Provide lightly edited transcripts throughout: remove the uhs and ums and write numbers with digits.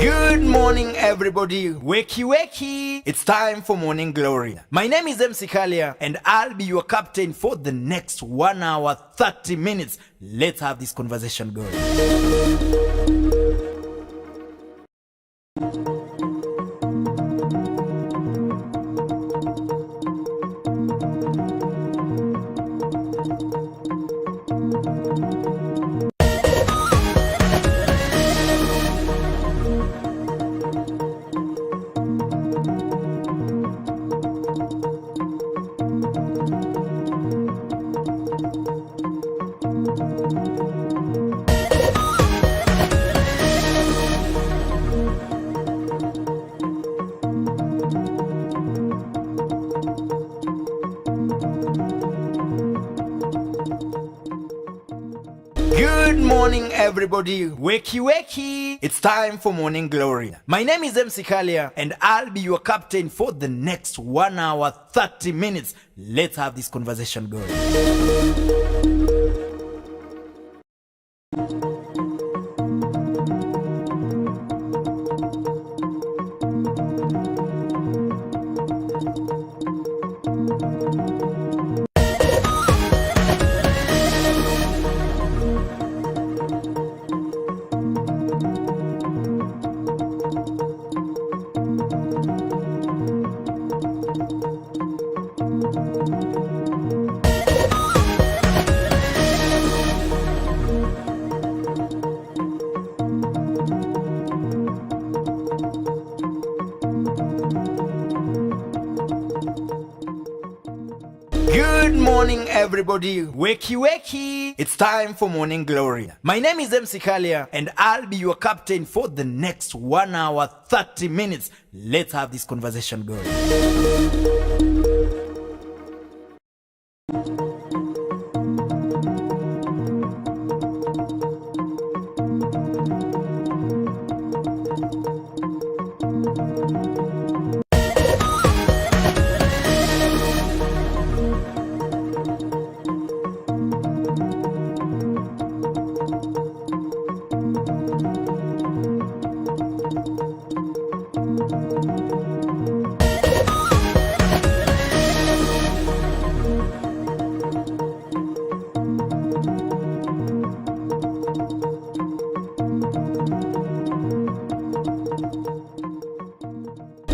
Good morning, everybody. Wakey, wakey. It's time for Morning Glory. My name is MC Kalia, and I'll be your captain for the next 1 hour, 30 minutes. Let's have this conversation going. Good morning, everybody. Wakey, wakey. It's time for Morning Glory. My name is MC Kalia, and I'll be your captain for the next 1 hour, 30 minutes. Let's have this conversation going. Good morning, everybody. Wakey, wakey. It's time for Morning Glory. My name is MC Kalia, and I'll be your captain for the next 1 hour, 30 minutes. Let's have this conversation going.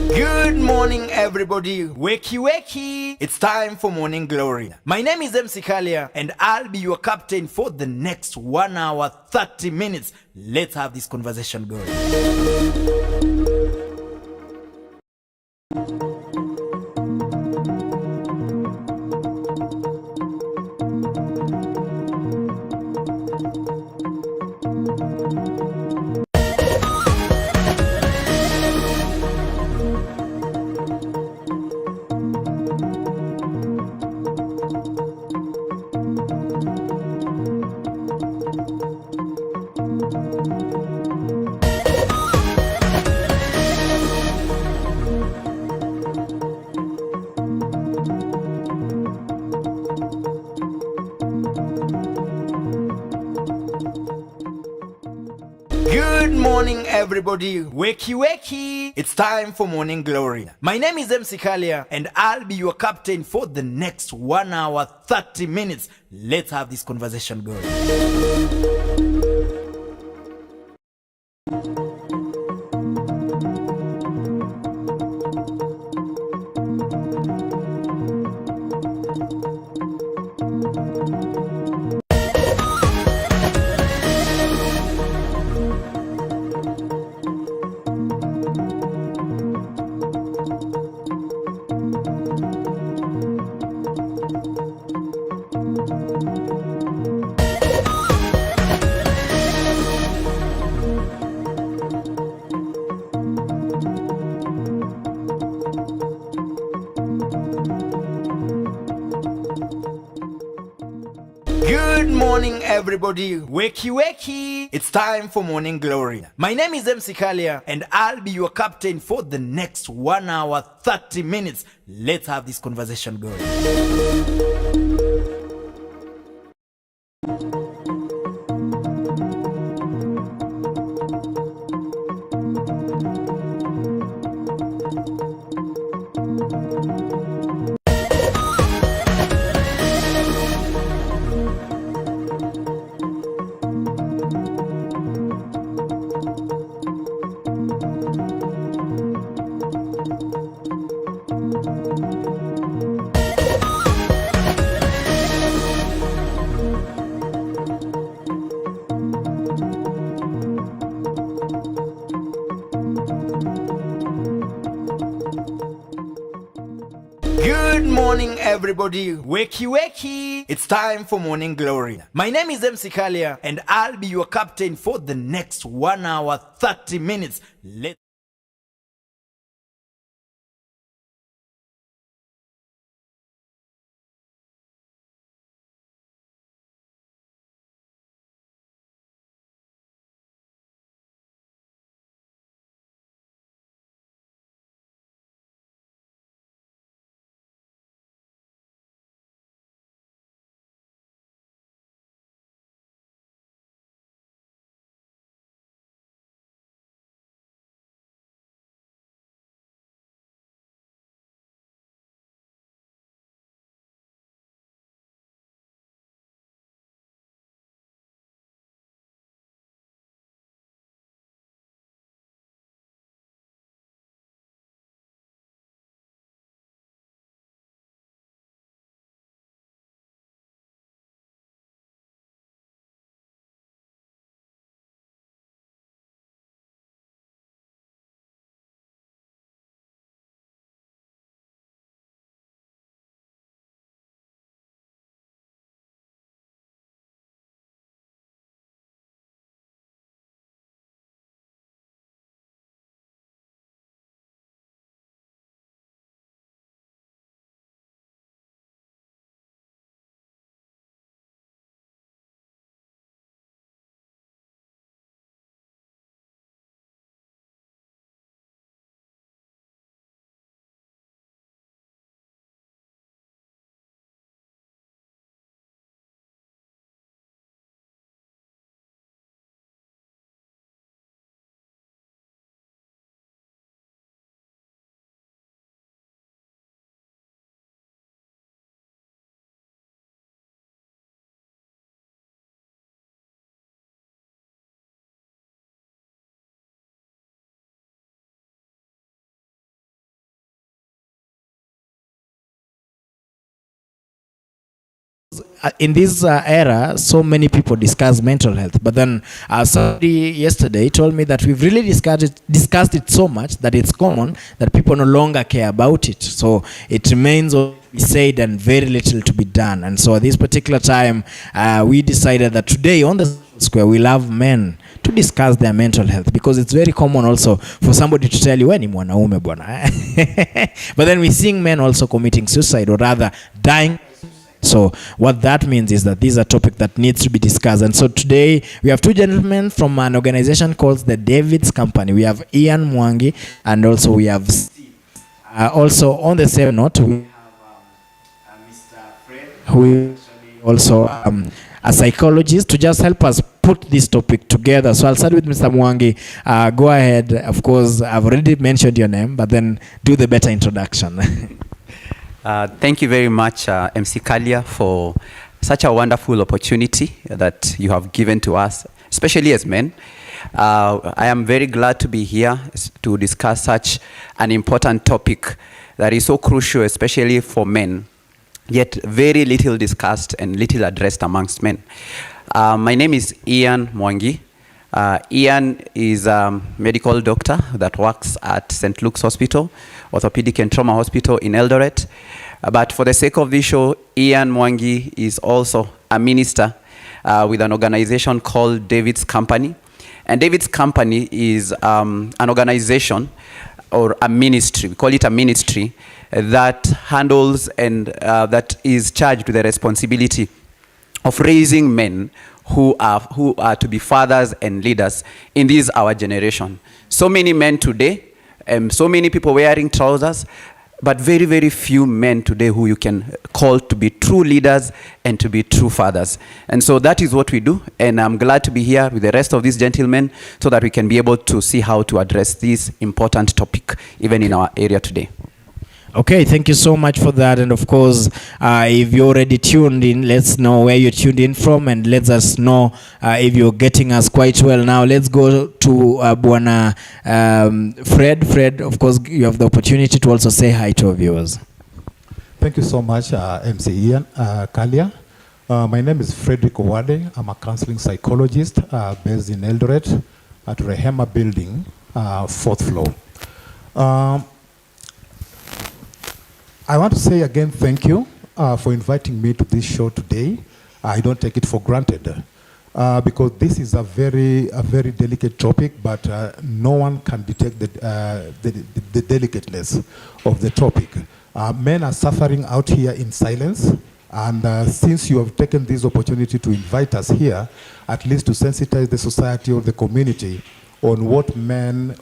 Good morning, everybody. Wakey, wakey. It's time for Morning Glory. My name is MC Kalia, and I'll be your captain for the next 1 hour, 30 minutes. Let's have this conversation going. Good morning, everybody. Wakey, wakey. It's time for Morning Glory. My name is MC Kalia, and I'll be your captain for the next 1 hour, 30 minutes. Let's have this conversation going. morning, everybody. Wakey, wakey. It's time for Morning Glory. My name is MC Kalia, and I'll be your captain for the next 1 hour, 30 minutes. Let's have this conversation going. Good morning, everybody. Wakey, wakey. It's time for Morning Glory. My name is MC Kalia, and I'll be your captain for the next 1 hour, 30 minutes. Let's in this era, so many people discuss mental health, but then somebody yesterday told me that we've really discussed it so much that it's common that people no longer care about it. So it remains to be said and very little to be done. And so at this particular time, we decided that today on the square we'll have men to discuss their mental health, because it's very common also for somebody to tell you when ni mwanaume bwana. But then we're seeing men also committing suicide, or rather dying. So what that means is that this is a topic that needs to be discussed. And so today we have two gentlemen from an organization called the David's Company. We have Ian Mwangi, and also we have Steve. Also on the same note, we have Mr. Fred, who is also a psychologist, to just help us put this topic together. So I'll start with Mr. Mwangi. Go ahead. Of course, I've already mentioned your name, but then do the better introduction. Thank you very much, MC Kalia, for such a wonderful opportunity that you have given to us, especially as men. I am very glad to be here to discuss such an important topic that is so crucial, especially for men, yet very little discussed and little addressed amongst men. My name is Ian Mwangi. Ian is a medical doctor that works at St. Luke's Hospital, Orthopedic and Trauma Hospital in Eldoret. But for the sake of this show, Ian Mwangi is also a minister with an organization called David's Company. And David's Company is an organization or a ministry, we call it a ministry, that handles and that is charged with the responsibility of raising men who are to be fathers and leaders in this our generation. So many men today, so many people wearing trousers, but very, very few men today who you can call to be true leaders and to be true fathers. And so that is what we do. And I'm glad to be here with the rest of these gentlemen so that we can be able to see how to address this important topic, even in our area today. Okay, thank you so much for that. And of course, if you're already tuned in, let's know where you're tuned in from and let us know if you're getting us quite well. Now, let's go to Bwana Fred. Fred, of course, you have the opportunity to also say hi to our viewers. Thank you so much, MC Ian Kalia. My name is Frederick Owade. I'm a counseling psychologist based in Eldoret at Rehema Building, 4th floor. I want to say again thank you for inviting me to this show today. I don't take it for granted because this is a very delicate topic, but no one can detect the delicateness of the topic. Men are suffering out here in silence, and since you have taken this opportunity to invite us here, at least to sensitize the society or the community on what men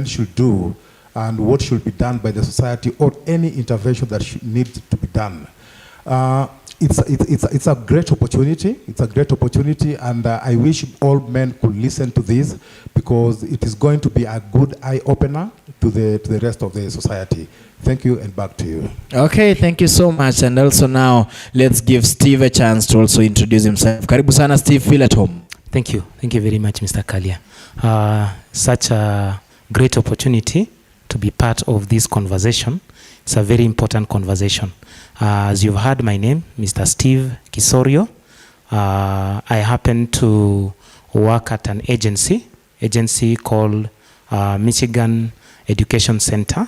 should do and what should be done by the society, or any intervention that needs to be done. It's a great opportunity. It's a great opportunity, and I wish all men could listen to this because it is going to be a good eye opener to the rest of the society. Thank you, and back to you. Okay, thank you so much. And also now, let's give Steve a chance to also introduce himself. Karibu sana, Steve. Feel at home. Thank you. Thank you very much, Mr. Kalia. Such a great opportunity to be part of this conversation. It's a very important conversation. As you've heard my name, Mr. Steve Kisorio. I happen to work at an agency called Michigan Education Center.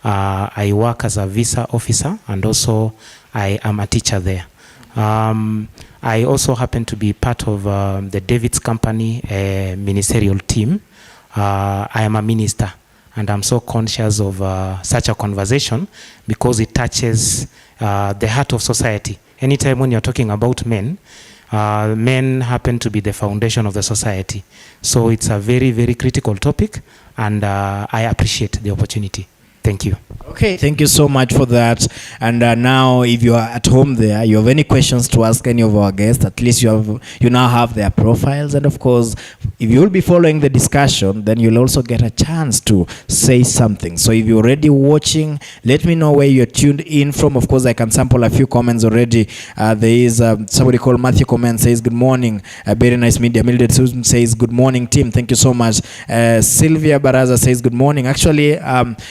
I work as a visa officer, and also I am a teacher there. I also happen to be part of the David's Company ministerial team. I am a minister, and I'm so conscious of such a conversation because it touches the heart of society. Anytime when you're talking about men, men happen to be the foundation of the society. So it's a very, very critical topic, and I appreciate the opportunity. Thank you. Okay, thank you so much for that. And now, if you are at home there, you have any questions to ask any of our guests, at least you now have their profiles. And of course, if you will be following the discussion, then you'll also get a chance to say something. So if you're already watching, let me know where you're tuned in from. Of course, I can sample a few comments already. There is somebody called Matthew Comment says, good morning. Very nice media. Mildred Susan says, good morning, team. Thank you so much. Sylvia Baraza says, good morning. Actually,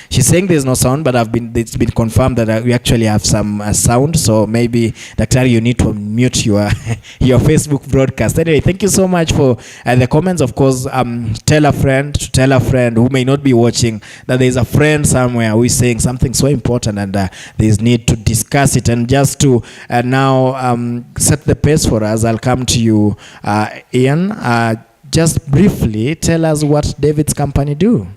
she's saying there's no sound, but it's been confirmed that we actually have some sound. So maybe, Dr. you need to mute your Facebook broadcast. Anyway, thank you so much for the comments. Of course, tell a friend who may not be watching that there's a friend somewhere who is saying something so important, and there's need to discuss it. And just to now set the pace for us, I'll come to you, Ian. Just briefly tell us what David's Company do.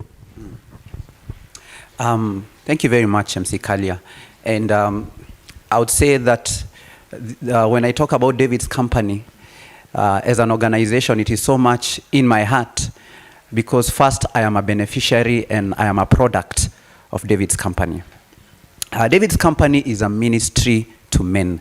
Thank you very much, MC Kalia. And I would say that when I talk about David's Company as an organization, it is so much in my heart because first I am a beneficiary and I am a product of David's Company. David's Company is a ministry to men.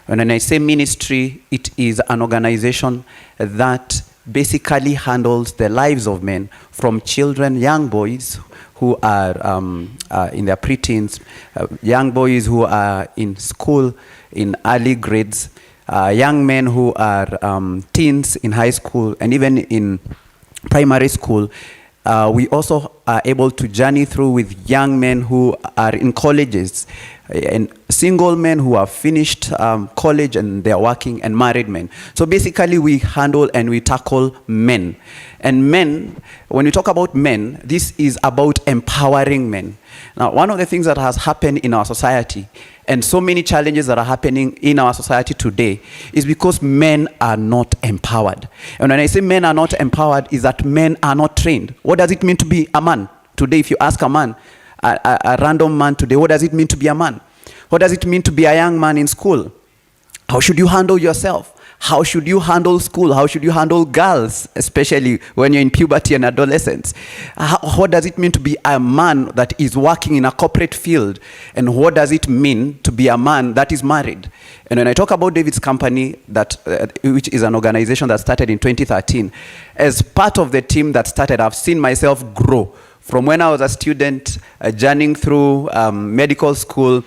And when I say ministry, it is an organization that basically handles the lives of men, from children, young boys who are in their preteens, young boys who are in school in early grades, young men who are teens in high school, and even in primary school. We also are able to journey through with young men who are in colleges, and single men who have finished college and they're working, and married men. So basically we handle and we tackle men. And men, when we talk about men, this is about empowering men. Now, one of the things that has happened in our society, and so many challenges that are happening in our society today, is because men are not empowered. And when I say men are not empowered, is that men are not trained. What does it mean to be a man? Today, if you ask a man, a random man today, what does it mean to be a man? What does it mean to be a young man in school? How should you handle yourself? How should you handle school? How should you handle girls, especially when you're in puberty and adolescence? What does it mean to be a man that is working in a corporate field? And what does it mean to be a man that is married? And when I talk about David's Company, which is an organization that started in 2013, as part of the team that started, I've seen myself grow from when I was a student, journeying through medical school,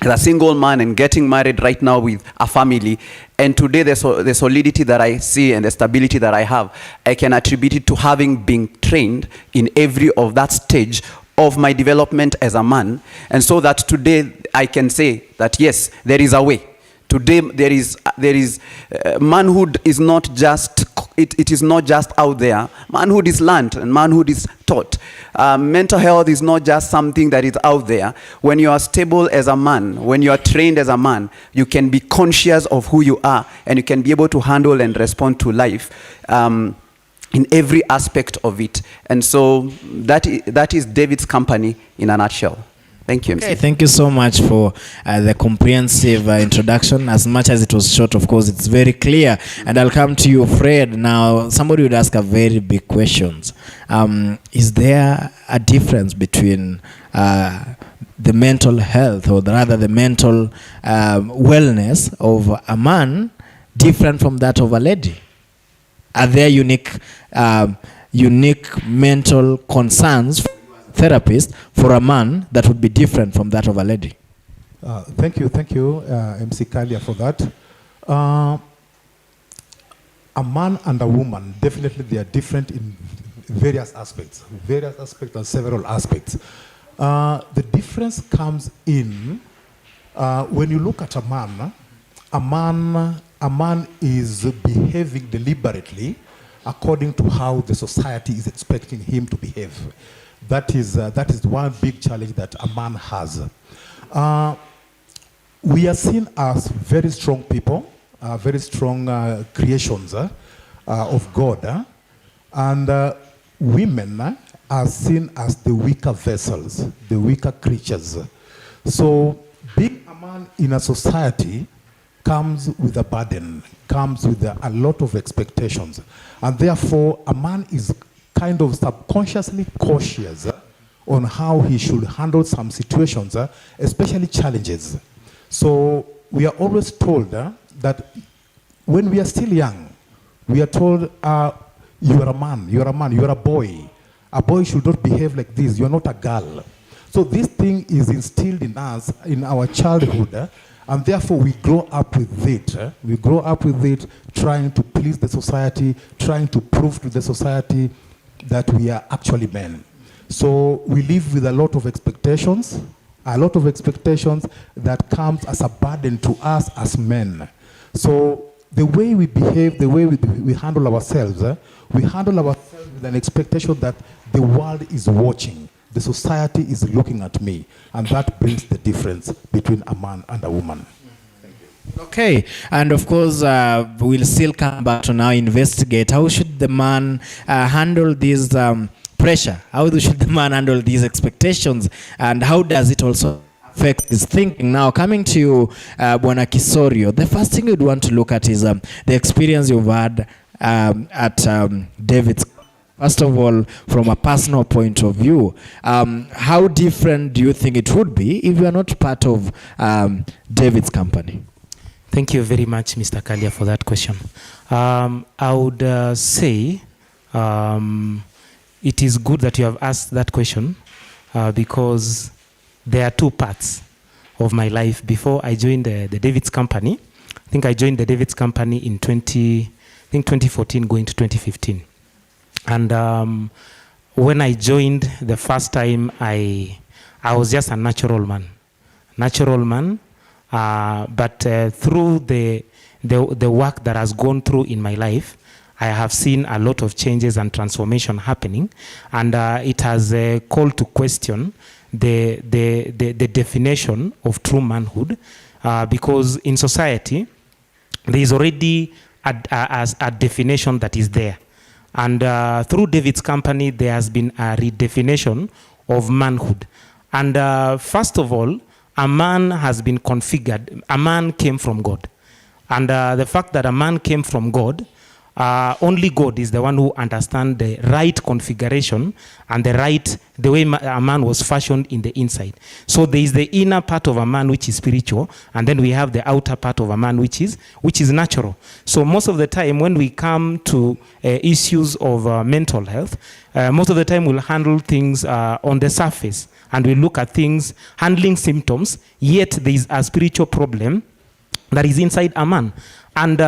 as a single man and getting married right now with a family. And today the solidity that I see and the stability that I have, I can attribute it to having been trained in every of that stage of my development as a man. And so that today I can say that yes, there is a way. Today there is manhood is not just, it is not just out there. Manhood is learned and manhood is taught. Mental health is not just something that is out there. When you are stable as a man, when you are trained as a man, you can be conscious of who you are and you can be able to handle and respond to life in every aspect of it. And so that is David's Company in a nutshell. Thank you, MC. Okay, thank you so much for the comprehensive introduction. As much as it was short, of course, it's very clear. And I'll come to you, Fred. Now, somebody would ask a very big questions. Is there a difference between the mental health, or rather the mental wellness of a man different from that of a lady? Are there unique mental concerns therapist for a man that would be different from that of a lady? Thank you, MC Kalia, for that. A man and a woman, definitely they are different in various aspects and several aspects. The difference comes in when you look at a man is behaving deliberately according to how the society is expecting him to behave. That is one big challenge that a man has. We are seen as very strong people, very strong creations of God, and women are seen as the weaker vessels, the weaker creatures. So being a man in a society comes with a burden, comes with a lot of expectations, and therefore a man is kind of subconsciously cautious on how he should handle some situations, especially challenges. So we are always told that when we are still young, we are told, you are a man, you are a boy. A boy should not behave like this, you are not a girl. So this thing is instilled in us in our childhood, and therefore we grow up with it. We grow up with it, trying to please the society, trying to prove to the society that we are actually men. So we live with a lot of expectations that comes as a burden to us as men. So the way we behave, the way we handle ourselves, with an expectation that the world is watching, the society is looking at me, and that brings the difference between a man and a woman. Okay, and of course, we'll still come back to now investigate how should the man handle this pressure? How should the man handle these expectations? And how does it also affect his thinking? Now, coming to you, Bwana Kisorio, the first thing you'd want to look at is the experience you've had at David's. First of all, from a personal point of view, how different do you think it would be if you are not part of David's Company? Thank you very much, Mr. Kalia, for that question. I would say it is good that you have asked that question because there are two parts of my life. Before I joined the David's Company, I think I joined the David's Company in 2014 going to 2015. And when I joined the first time, I was just a natural man. But through the work that has gone through in my life, I have seen a lot of changes and transformation happening, and it has called to question the definition of true manhood, because in society there is already a definition that is there, and through David's Company there has been a redefinition of manhood. And first of all, a man has been configured. A man came from God. And the fact that a man came from God, only God is the one who understands the right configuration and the way a man was fashioned in the inside. So there is the inner part of a man which is spiritual, and then we have the outer part of a man which is natural. So most of the time when we come to issues of mental health, most of the time we'll handle things on the surface, and we look at things handling symptoms, yet there is a spiritual problem that is inside a man. And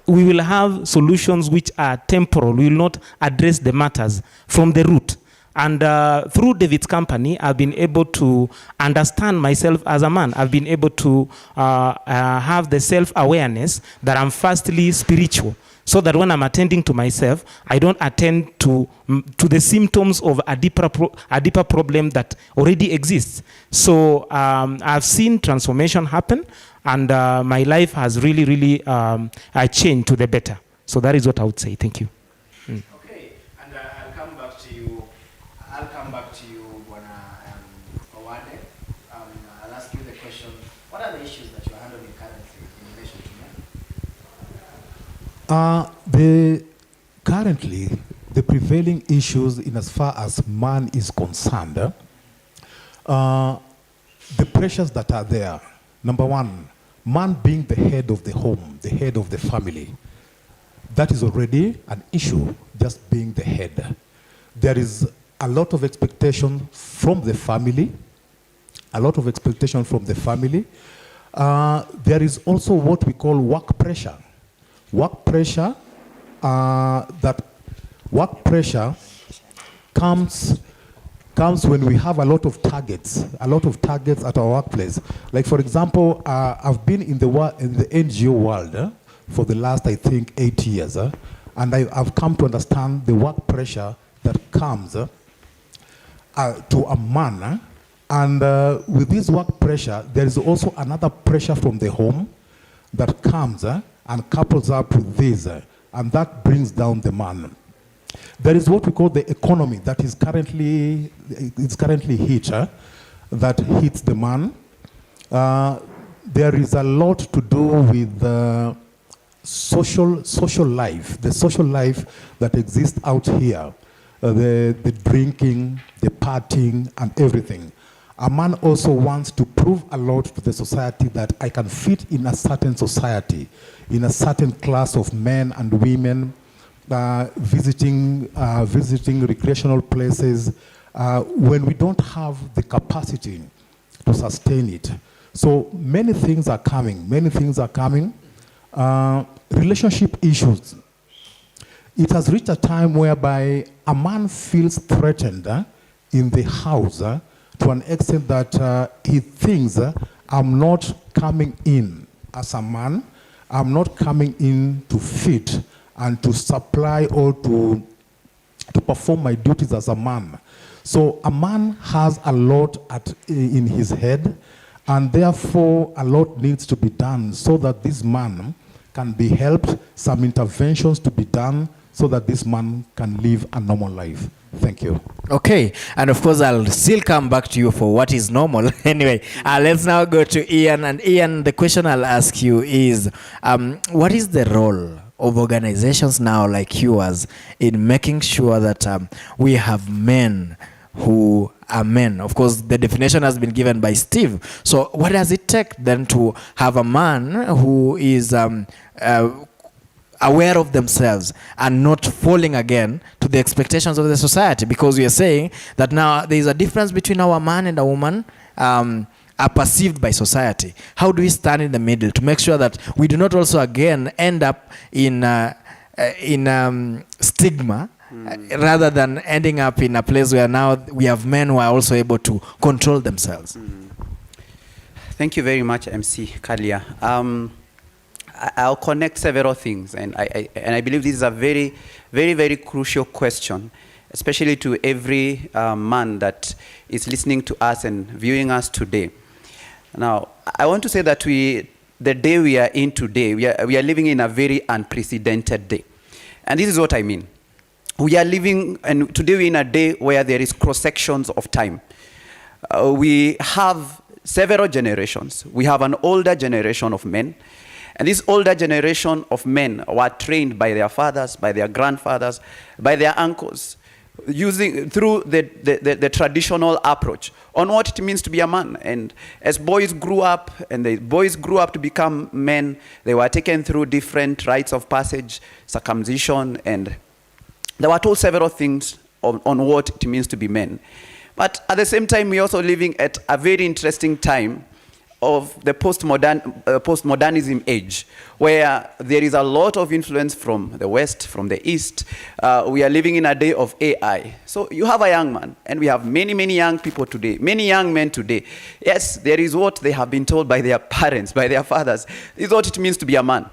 we will have solutions which are temporal. We will not address the matters from the root. And through David's company, I've been able to understand myself as a man. I've been able to have the self-awareness that I'm firstly spiritual, so that when I'm attending to myself, I don't attend to the symptoms of a deeper problem that already exists. So I've seen transformation happen, and my life has really changed to the better. So that is what I would say. Thank you. Okay, and I'll come back to you. Bwana Owade. I'll ask you the question. What are the issues that you're handling currently in relation to men? Currently, the prevailing issues in as far as man is concerned, the pressures that are there. Number one, man being the head of the home, the head of the family. That is already an issue, just being the head. There is a lot of expectation from the family, There is also what we call work pressure. Work pressure comes when we have a lot of targets at our workplace. Like for example, I've been in the NGO world for the last, I think, 8 years, and I've come to understand the work pressure that comes to a man. And with this work pressure, there is also another pressure from the home that comes and couples up with this, and that brings down the man. There is what we call the economy that is currently hit, that hits the man. There is a lot to do with social life, the social life that exists out here, the drinking, the partying, and everything. A man also wants to prove a lot to the society that I can fit in a certain society, in a certain class of men and women, visiting recreational places when we don't have the capacity to sustain it. So many things are coming. Relationship issues. It has reached a time whereby a man feels threatened in the house to an extent that he thinks, I'm not coming in as a man, I'm not coming in to fit and to supply or to perform my duties as a man. So a man has a lot in his head, and therefore a lot needs to be done so that this man can be helped, some interventions to be done so that this man can live a normal life. Thank you. Okay, and of course I'll still come back to you for what is normal. Anyway, let's now go to Ian. And Ian, the question I'll ask you is, what is the role of organizations now like yours in making sure that we have men who are men? Of course, the definition has been given by Steve. So what does it take then to have a man who is aware of themselves and not falling again to the expectations of the society? Because we are saying that now there is a difference between how a man and a woman are perceived by society. How do we stand in the middle to make sure that we do not also again end up in stigma, rather than ending up in a place where now we have men who are also able to control themselves? Thank you very much, MC Kalia. I'll connect several things, and I believe this is a very, very, very crucial question, especially to every man that is listening to us and viewing us today. Now, I want to say that the day we are in today, we are living in a very unprecedented day. And this is what I mean. We are living, and today we're in a day where there is cross-sections of time. We have several generations. We have an older generation of men, And this older generation of men were trained by their fathers, by their grandfathers, by their uncles, through the traditional approach on what it means to be a man. And as boys grew up, and the boys grew up to become men, they were taken through different rites of passage, circumcision, and they were told several things on what it means to be men. But at the same time, we're also living at a very interesting time of the postmodernism age, where there is a lot of influence from the West, from the East. We are living in a day of AI. So you have a young man, and we have many, many young people today, many young men today. Yes, there is what they have been told by their parents, by their fathers. This is what it means to be a man.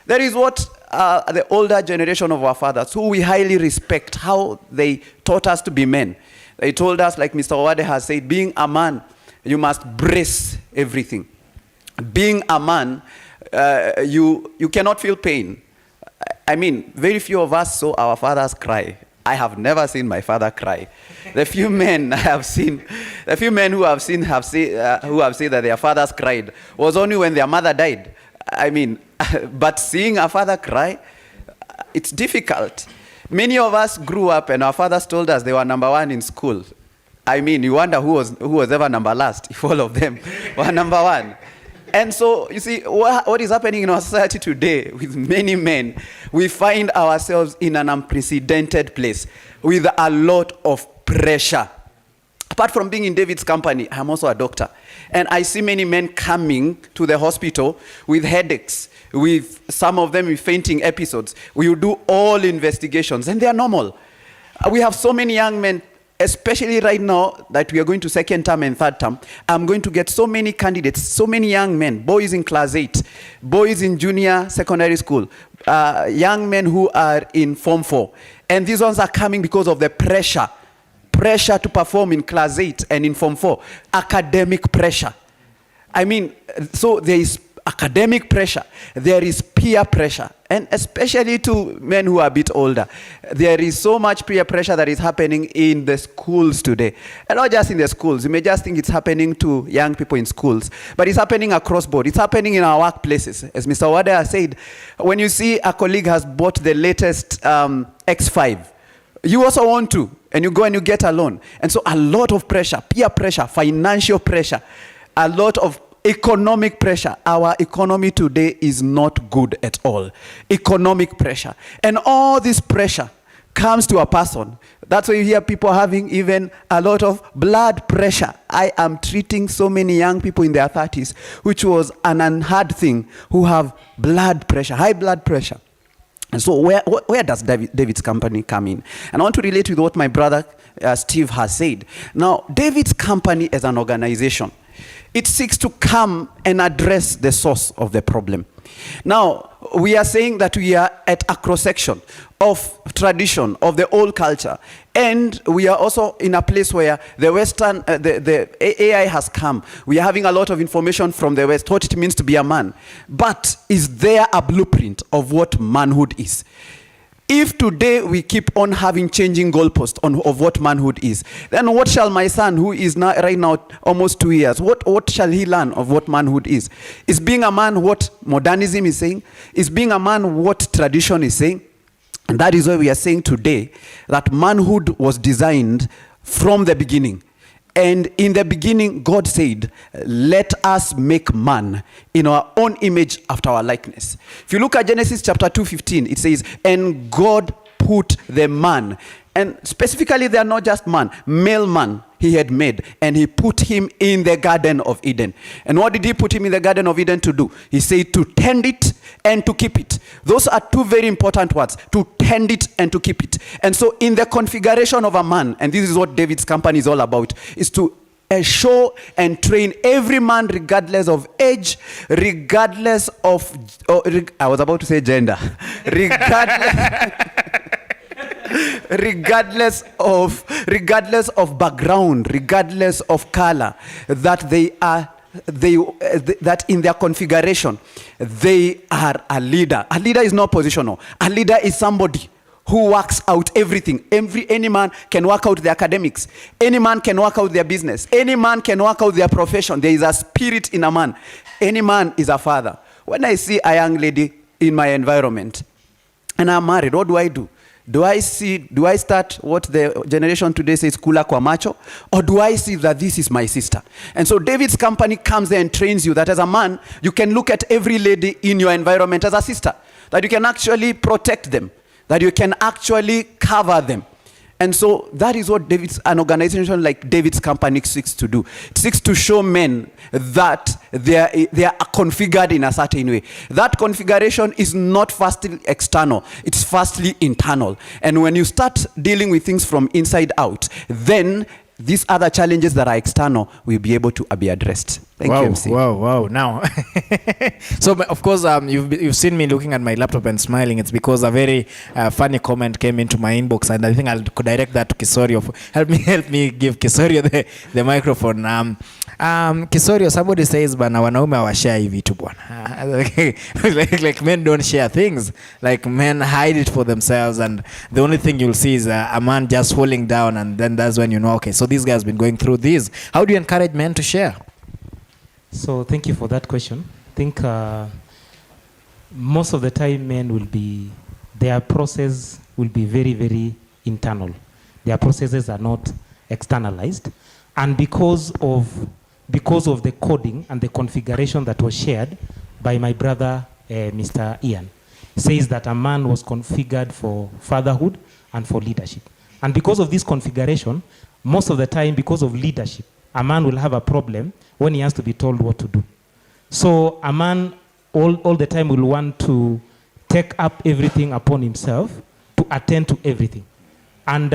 There is what the older generation of our fathers, who we highly respect, how they taught us to be men. They told us, like Mr. Owade has said, being a man, you must brace everything. Being a man, you cannot feel pain. I mean, very few of us saw our fathers cry. I have never seen my father cry. The few men I have seen, the few men who have said that their fathers cried was only when their mother died. I mean, but seeing a father cry, it's difficult. Many of us grew up and our fathers told us they were number one in school. I mean, you wonder who was ever number last, if all of them were number one. And so, you see, what is happening in our society today with many men, we find ourselves in an unprecedented place with a lot of pressure. Apart from being in David's company, I'm also a doctor. And I see many men coming to the hospital with headaches, with some of them with fainting episodes. We will do all investigations, and they are normal. We have so many young men, especially right now that we are going to second term and third term. I'm going to get so many candidates, so many young men, boys in class 8, boys in junior secondary school, young men who are in Form 4. And these ones are coming because of the pressure to perform in class 8 and in Form 4, academic pressure. I mean, so there is academic pressure, there is peer pressure, and especially to men who are a bit older, there is so much peer pressure that is happening in the schools today. And not just in the schools, you may just think it's happening to young people in schools, but it's happening across board. It's happening in our workplaces. As Mr. Owade has said, when you see a colleague has bought the latest X5, you also want to, and you go and you get a loan. And so a lot of pressure, peer pressure, financial pressure, a lot of economic pressure. Our economy today is not good at all. Economic pressure. And all this pressure comes to a person. That's why you hear people having even a lot of blood pressure. I am treating so many young people in their 30s, which was an unheard thing, who have blood pressure, high blood pressure. And so where does David's company come in? And I want to relate with what my brother Steve has said. Now, David's company as an organization, it seeks to come and address the source of the problem. Now, we are saying that we are at a cross-section of tradition, of the old culture. And we are also in a place where the Western, the AI has come. We are having a lot of information from the West, what it means to be a man. But is there a blueprint of what manhood is? If today we keep on having changing goalposts of what manhood is, then what shall my son, who is now, right now almost 2 years, what shall he learn of what manhood is? Is being a man what modernism is saying? Is being a man what tradition is saying? And that is why we are saying today that manhood was designed from the beginning. And in the beginning, God said, let us make man in our own image after our likeness. If you look at Genesis chapter 2:15, it says, and God put the man, and specifically they are not just man, male man he had made, and he put him in the Garden of Eden. And what did he put him in the Garden of Eden to do? He said to tend it and to keep it. Those are two very important words, to tend it and to keep it. And so in the configuration of a man, and this is what David's company is all about, is to show and train every man regardless of age, regardless of, I was about to say gender, regardless of background, regardless of color, that that in their configuration they are a leader. A leader is not positional. A leader is somebody who works out everything. Any man can work out their academics. Any man can work out their business. Any man can work out their profession. There is a spirit in a man. Any man is a father. when I see a young lady in my environment and I'm married, what do? Do I start what the generation today says, kula kwa macho? Or do I see that this is my sister? And so David's company comes there and trains you that as a man, you can look at every lady in your environment as a sister, that you can actually protect them, that you can actually cover them. And so that is what an organization like David's company seeks to do. It seeks to show men that they are configured in a certain way. That configuration is not firstly external, it's firstly internal. And when you start dealing with things from inside out, then these other challenges that are external will be able to be addressed. Thank you, MC. Wow. Now, so of course, you've seen me looking at my laptop and smiling. It's because a very funny comment came into my inbox, and I think I could direct that to Kisorio. Help me give Kisorio the microphone. Kisorio, somebody says, "Bana wanaume hawashare hivi tu bwana." Like men don't share things. Like men hide it for themselves, and the only thing you'll see is a man just falling down, and then that's when you know, okay, so this guy's been going through this. How do you encourage men to share? So thank you for that question. I think most of the time their process will be very, very internal. Their processes are not externalized. And because of the coding and the configuration that was shared by my brother, Mr. Ian, says that a man was configured for fatherhood and for leadership. And because of this configuration, most of the time, because of leadership, a man will have a problem when he has to be told what to do. So a man all the time will want to take up everything upon himself to attend to everything. And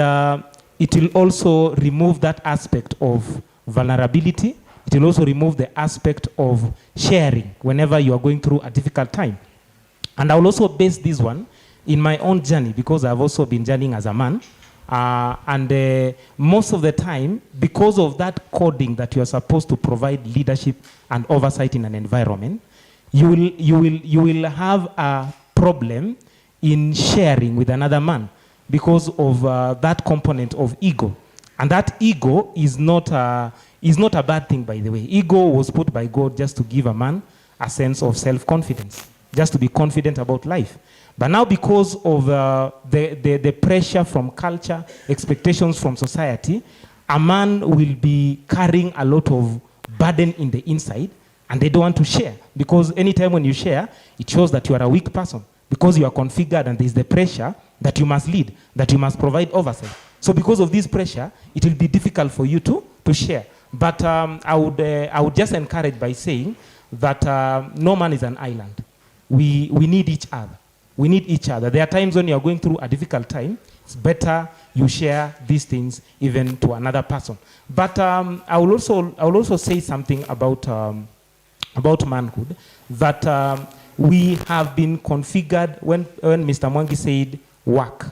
it will also remove that aspect of vulnerability. It will also remove the aspect of sharing whenever you are going through a difficult time. And I will also base this one in my own journey, because I've also been journeying as a man. Most of the time, because of that coding that you are supposed to provide leadership and oversight in an environment, you will have a problem in sharing with another man because of that component of ego. And that ego is not a bad thing, by the way. Ego was put by God just to give a man a sense of self-confidence, just to be confident about life. But now, because of the pressure from culture, expectations from society, a man will be carrying a lot of burden in the inside, and they don't want to share. Because anytime when you share, it shows that you are a weak person, because you are configured and there's the pressure that you must lead, that you must provide oversight. So because of this pressure, it will be difficult for you to share. But I would just encourage by saying that no man is an island. We need each other. We need each other. There are times when you are going through a difficult time. It's better you share these things even to another person. But I will also say something about manhood, that we have been configured. When Mr. Mwangi said work,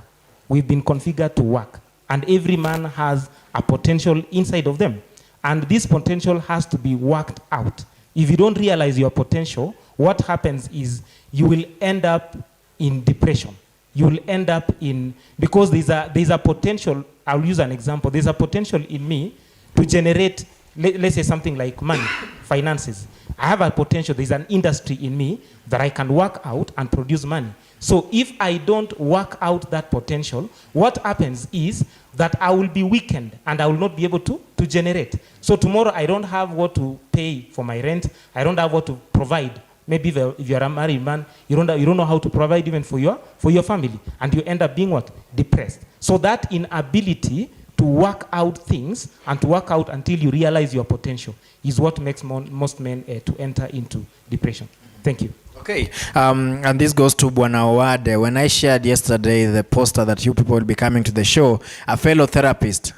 we've been configured to work, and every man has a potential inside of them, and this potential has to be worked out. If you don't realize your potential, what happens is you will end up in depression. You will end up in, because there's a potential. I'll use an example. There's a potential in me to generate, let's say something like money, finances. I have a potential. There's an industry in me that I can work out and produce money. So if I don't work out that potential, what happens is that I will be weakened and I will not be able to generate. So tomorrow I don't have what to pay for my rent. I don't have what to provide. Maybe if you're a married man, you don't know how to provide even for your family, and you end up being what? Depressed. So that inability to work out things and to work out until you realize your potential is what makes most men to enter into depression. Thank you. Okay, and this goes to Bwana Owade. When I shared yesterday the poster that you people will be coming to the show, a fellow therapist,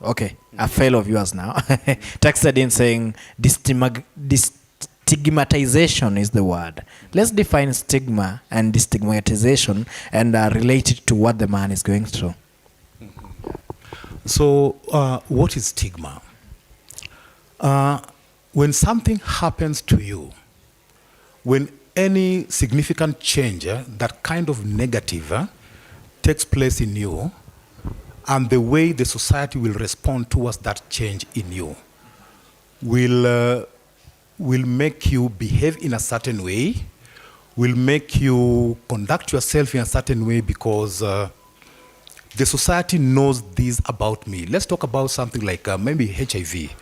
okay, a fellow of yours now, texted in saying stigmatization is the word. Let's define stigma and destigmatization and relate it to what the man is going through. So, what is stigma? When something happens to you, when any significant change, that kind of negative takes place in you, and the way the society will respond towards that change in you will make you behave in a certain way, will make you conduct yourself in a certain way because the society knows this about me. Let's talk about something like maybe HIV.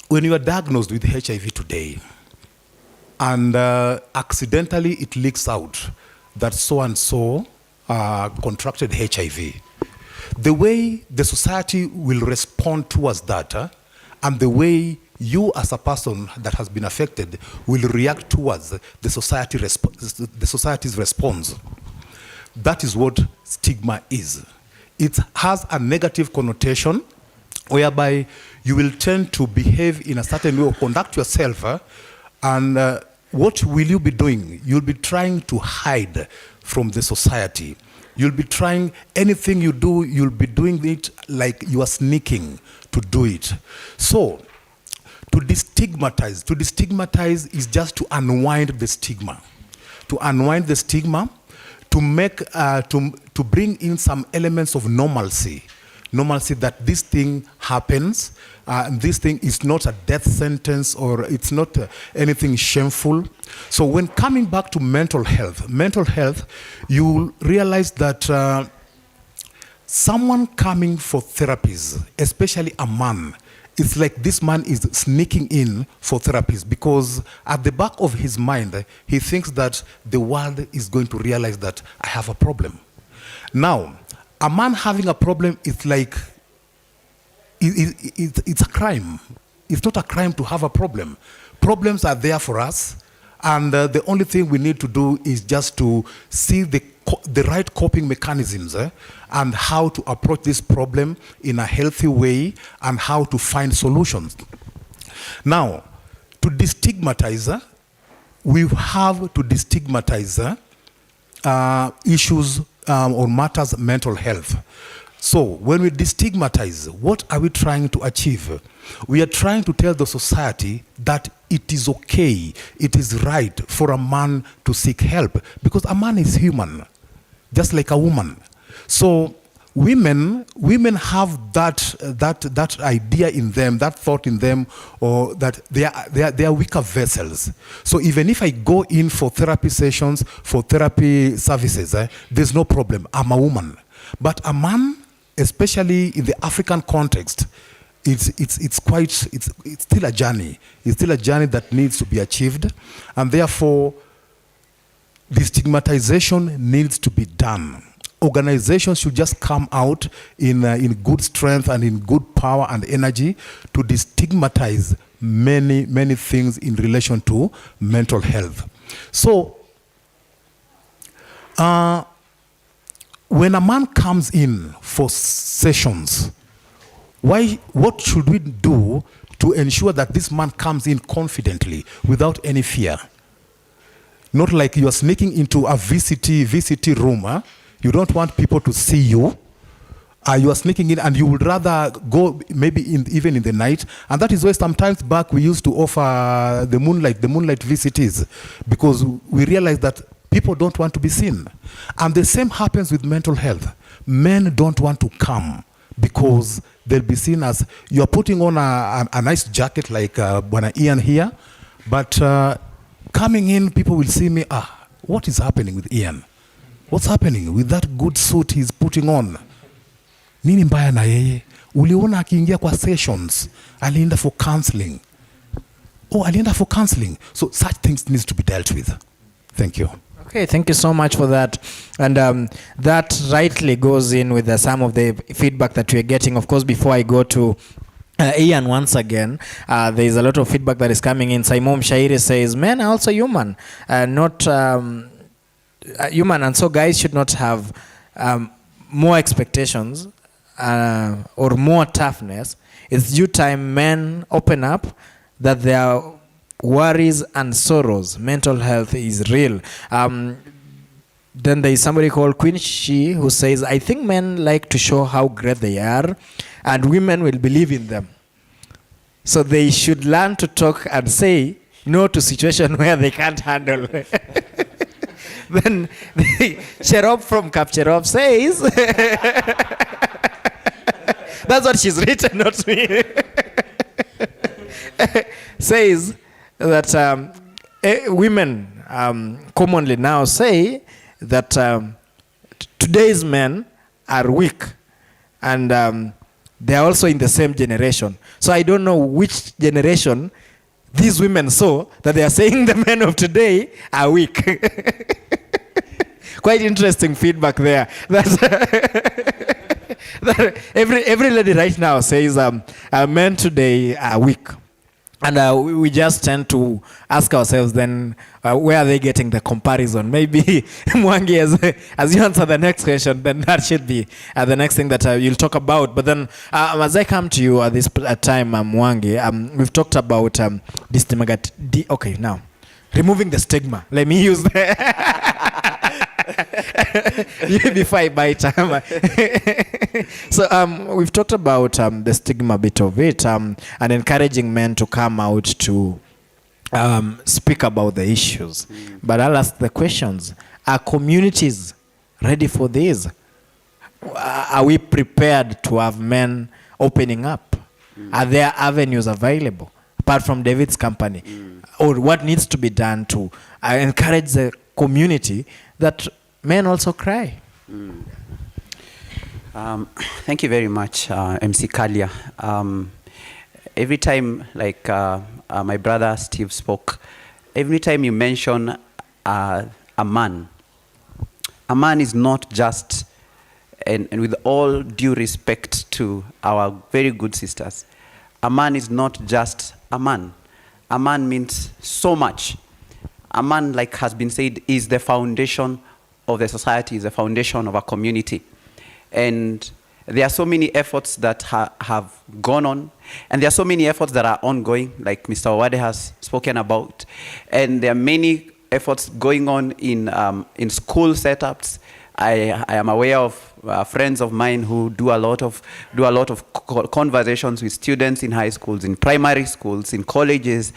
When you are diagnosed with HIV today, and accidentally it leaks out that so-and-so contracted HIV, the way the society will respond towards that, and the way you as a person that has been affected will react towards the society's response. That is what stigma is. It has a negative connotation whereby you will tend to behave in a certain way or conduct yourself, and what will you be doing? You'll be trying to hide from the society. You'll be trying, anything you do, you'll be doing it like you are sneaking to do it. So, to destigmatize is just to unwind the stigma. To unwind the stigma, to make, to bring in some elements of normalcy. Normalcy that this thing happens, this thing is not a death sentence or it's not anything shameful. So when coming back to mental health, you realize that someone coming for therapies, especially a man, it's like this man is sneaking in for therapies because at the back of his mind, he thinks that the world is going to realize that I have a problem. Now, a man having a problem is like, it's a crime. It's not a crime to have a problem. Problems are there for us, and the only thing we need to do is just to see the right coping mechanisms and how to approach this problem in a healthy way and how to find solutions. Now, to destigmatize, we have to destigmatize issues or matters of mental health. So when we destigmatize, what are we trying to achieve? We are trying to tell the society that it is okay, it is right for a man to seek help because a man is human, just like a woman. So women have that idea in them, that thought in them, or that they are weaker vessels. So even if I go in for therapy sessions, for therapy services, there's no problem. I'm a woman. But a man, especially in the African context, it's still a journey. It's still a journey that needs to be achieved, and therefore, destigmatization needs to be done. Organizations should just come out in good strength and in good power and energy to destigmatize many things in relation to mental health. So, when a man comes in for sessions, what should we do to ensure that this man comes in confidently without any fear? Not like you are sneaking into a VCT room. You don't want people to see you. You are sneaking in and you would rather go maybe even in the night. And that is why sometimes back we used to offer the moonlight VCTs because we realized that people don't want to be seen. And the same happens with mental health. Men don't want to come because they'll be seen as, you're putting on a nice jacket like Bwana Ian here, but coming in, people will see me, what is happening with Ian? What's happening with that good suit he's putting on? Nini mbaya na yeye? Uliona akiingia kwa sessions, alienda for counseling. Alienda for counseling. So such things needs to be dealt with. Thank you. Okay, thank you so much for that. And that rightly goes in with some of the feedback that we're getting. Of course, before I go to Ian once again, there is a lot of feedback that is coming in. Saimom Shairi says, men are also human, not human, and so guys should not have more expectations or more toughness. It's due time men open up that their worries and sorrows, mental health is real. Then there is somebody called Queen Shi who says, I think men like to show how great they are and women will believe in them. So they should learn to talk and say no to situation where they can't handle. Then Cherop from Kapcherop says, that's what she's written, not me. Says that women commonly now say that today's men are weak, and they are also in the same generation. So I don't know which generation these women saw that they are saying the men of today are weak. Quite interesting feedback there. That every lady right now says men today are weak. And we just tend to ask ourselves then, where are they getting the comparison? Maybe Mwangi, as you answer the next question, then that should be the next thing that you'll talk about. But then as I come to you at this time, Mwangi, we've talked about okay, now, removing the stigma. Let me use before I bite. So we've talked about the stigma bit of it, and encouraging men to come out to speak about the issues. But I'll ask the questions. Are communities ready for this? Are we prepared to have men opening up? Are there avenues available apart from David's company? Or what needs to be done to encourage the community that men also cry? Thank you very much, MC Kalia. Every time, like my brother Steve spoke, every time you mention a man is not just, and with all due respect to our very good sisters, a man is not just a man. A man means so much. A man, like has been said, is the foundation of the society, is the foundation of a community. And there are so many efforts that have gone on, and there are so many efforts that are ongoing, like Mr. Owade has spoken about. And there are many efforts going on in school setups. I am aware of friends of mine who do a lot of conversations with students in high schools, in primary schools, in colleges.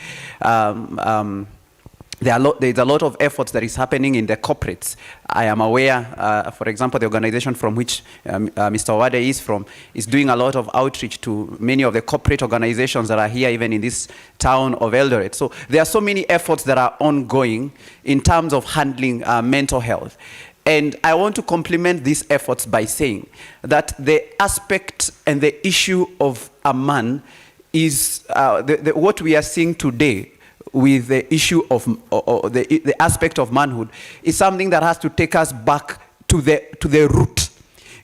There's a lot of efforts that is happening in the corporates. I am aware, for example, the organization from which Mr. Owade is from is doing a lot of outreach to many of the corporate organizations that are here, even in this town of Eldoret. So there are so many efforts that are ongoing in terms of handling mental health. And I want to complement these efforts by saying that the aspect and the issue of a man is what we are seeing today with the issue of the aspect of manhood is something that has to take us back to the root.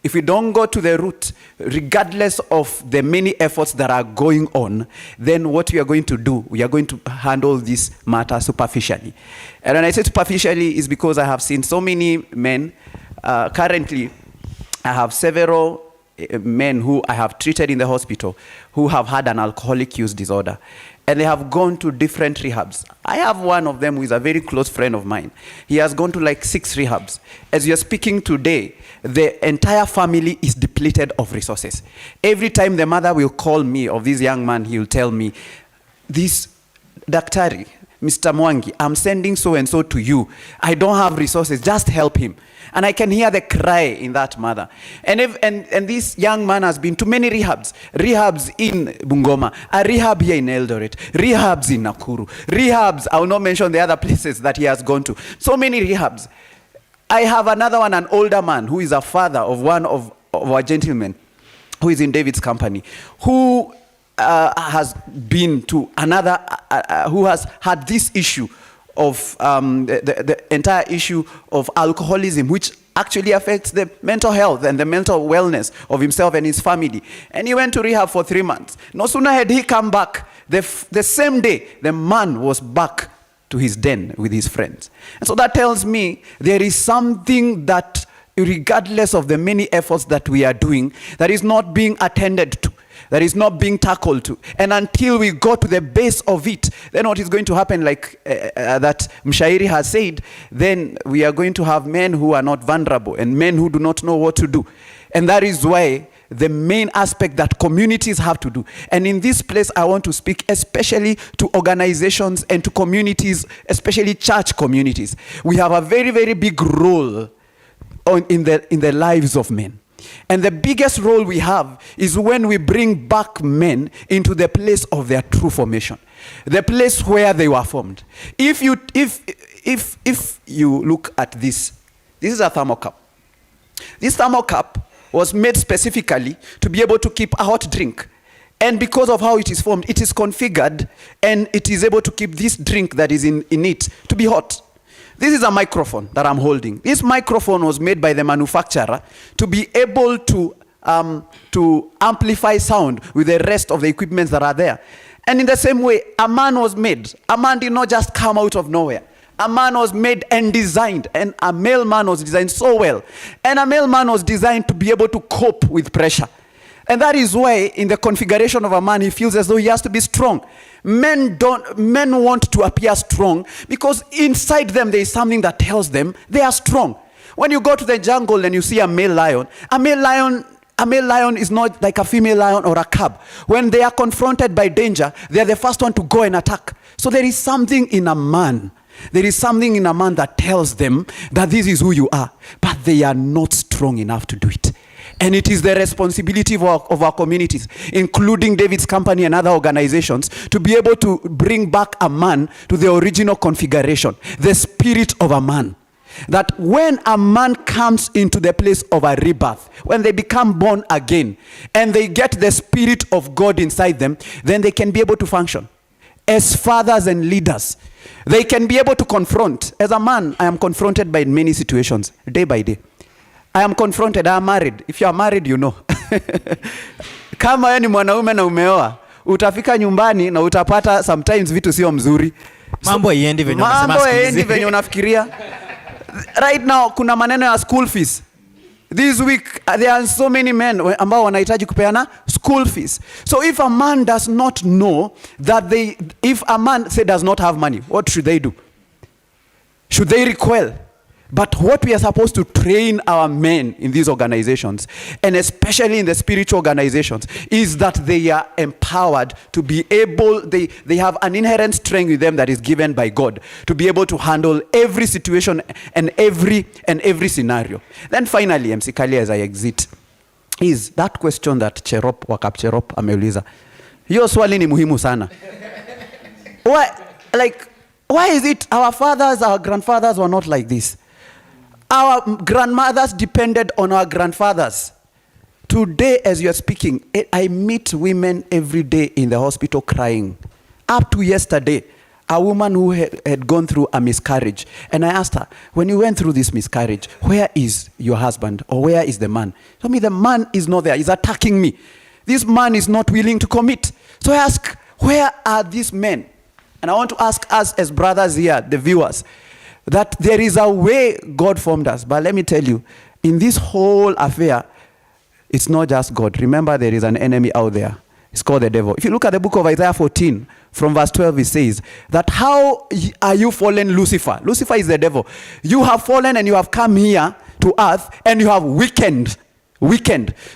If we don't go to the root, regardless of the many efforts that are going on, then what we are going to do, we are going to handle this matter superficially. And when I say superficially, is because I have seen so many men. Currently, I have several men who I have treated in the hospital who have had an alcoholic use disorder. And they have gone to different rehabs. I have one of them who is a very close friend of mine. He has gone to like 6 rehabs. As you're speaking today, the entire family is depleted of resources. Every time the mother will call me of this young man, he will tell me, this Daktari, Mr. Mwangi, I'm sending so-and-so to you. I don't have resources, just help him. And I can hear the cry in that mother. And this young man has been to many rehabs. Rehabs in Bungoma, a rehab here in Eldoret, rehabs in Nakuru, rehabs, I will not mention the other places that he has gone to. So many rehabs. I have another one, an older man who is a father of one of our gentlemen who is in David's company, who has been to another, who has had this issue of the entire issue of alcoholism, which actually affects the mental health and the mental wellness of himself and his family. And he went to rehab for 3 months. No sooner had he come back, the same day, the man was back to his den with his friends. And so that tells me there is something that, regardless of the many efforts that we are doing, that is not being attended to, that is not being tackled to. And until we go to the base of it, then what is going to happen, like that Mshairi has said, then we are going to have men who are not vulnerable and men who do not know what to do. And that is why the main aspect that communities have to do. And in this place, I want to speak especially to organizations and to communities, especially church communities. We have a very, very big role in the lives of men. And the biggest role we have is when we bring back men into the place of their true formation, the place where they were formed. If you look at this is a thermal cup. This thermal cup was made specifically to be able to keep a hot drink. And because of how it is formed, it is configured and it is able to keep this drink that is in it to be hot. This is a microphone that I'm holding. This microphone was made by the manufacturer to be able to amplify sound with the rest of the equipment that are there. And in the same way, a man was made. A man did not just come out of nowhere. A man was made and designed, and a male man was designed so well. And a male man was designed to be able to cope with pressure. And that is why in the configuration of a man, he feels as though he has to be strong. Men want to appear strong because inside them there is something that tells them they are strong. When you go to the jungle and you see a male lion is not like a female lion or a cub. When they are confronted by danger, they are the first one to go and attack. So there is something in a man. There is something in a man that tells them that this is who you are, but they are not strong enough to do it. And it is the responsibility of our communities, including David's Company and other organizations, to be able to bring back a man to the original configuration, the spirit of a man. That when a man comes into the place of a rebirth, when they become born again, and they get the spirit of God inside them, then they can be able to function as fathers and leaders. They can be able to confront. As a man, I am confronted by many situations, day by day. I am confronted. I am married. If you are married, you know. Kama wewe ni mwanaume na umeoa, utafika nyumbani na utapata sometimes vitu sio mzuri. Mambo haiendi venye unasema siku hizi. Mambo haiendi venye unafikiria. Right now kuna maneno ya school fees. This week there are so many men ambao wanahitaji kupeana school fees. So if a man does not know that if a man say does not have money, what should they do? Should they recoil? But what we are supposed to train our men in these organizations, and especially in the spiritual organizations, is that they are empowered to be able, they have an inherent strength with them that is given by God to be able to handle every situation and every scenario. Then finally, MC Kali, as I exit, is that question that Wakap Cherop ameuliza. Hiyo swali ni muhimu sana. Why is it our fathers, our grandfathers were not like this? Our grandmothers depended on our grandfathers. Today, as you are speaking, I meet women every day in the hospital crying. Up to yesterday, a woman who had gone through a miscarriage. And I asked her, when you went through this miscarriage, where is your husband or where is the man? She told me the man is not there. He's attacking me. This man is not willing to commit. So I ask, where are these men? And I want to ask us as brothers here, the viewers, that there is a way God formed us. But let me tell you, in this whole affair, it's not just God. Remember, there is an enemy out there. It's called the devil. If you look at the book of Isaiah 14, from verse 12, it says that how are you fallen, Lucifer? Lucifer is the devil. You have fallen and you have come here to earth and you have weakened.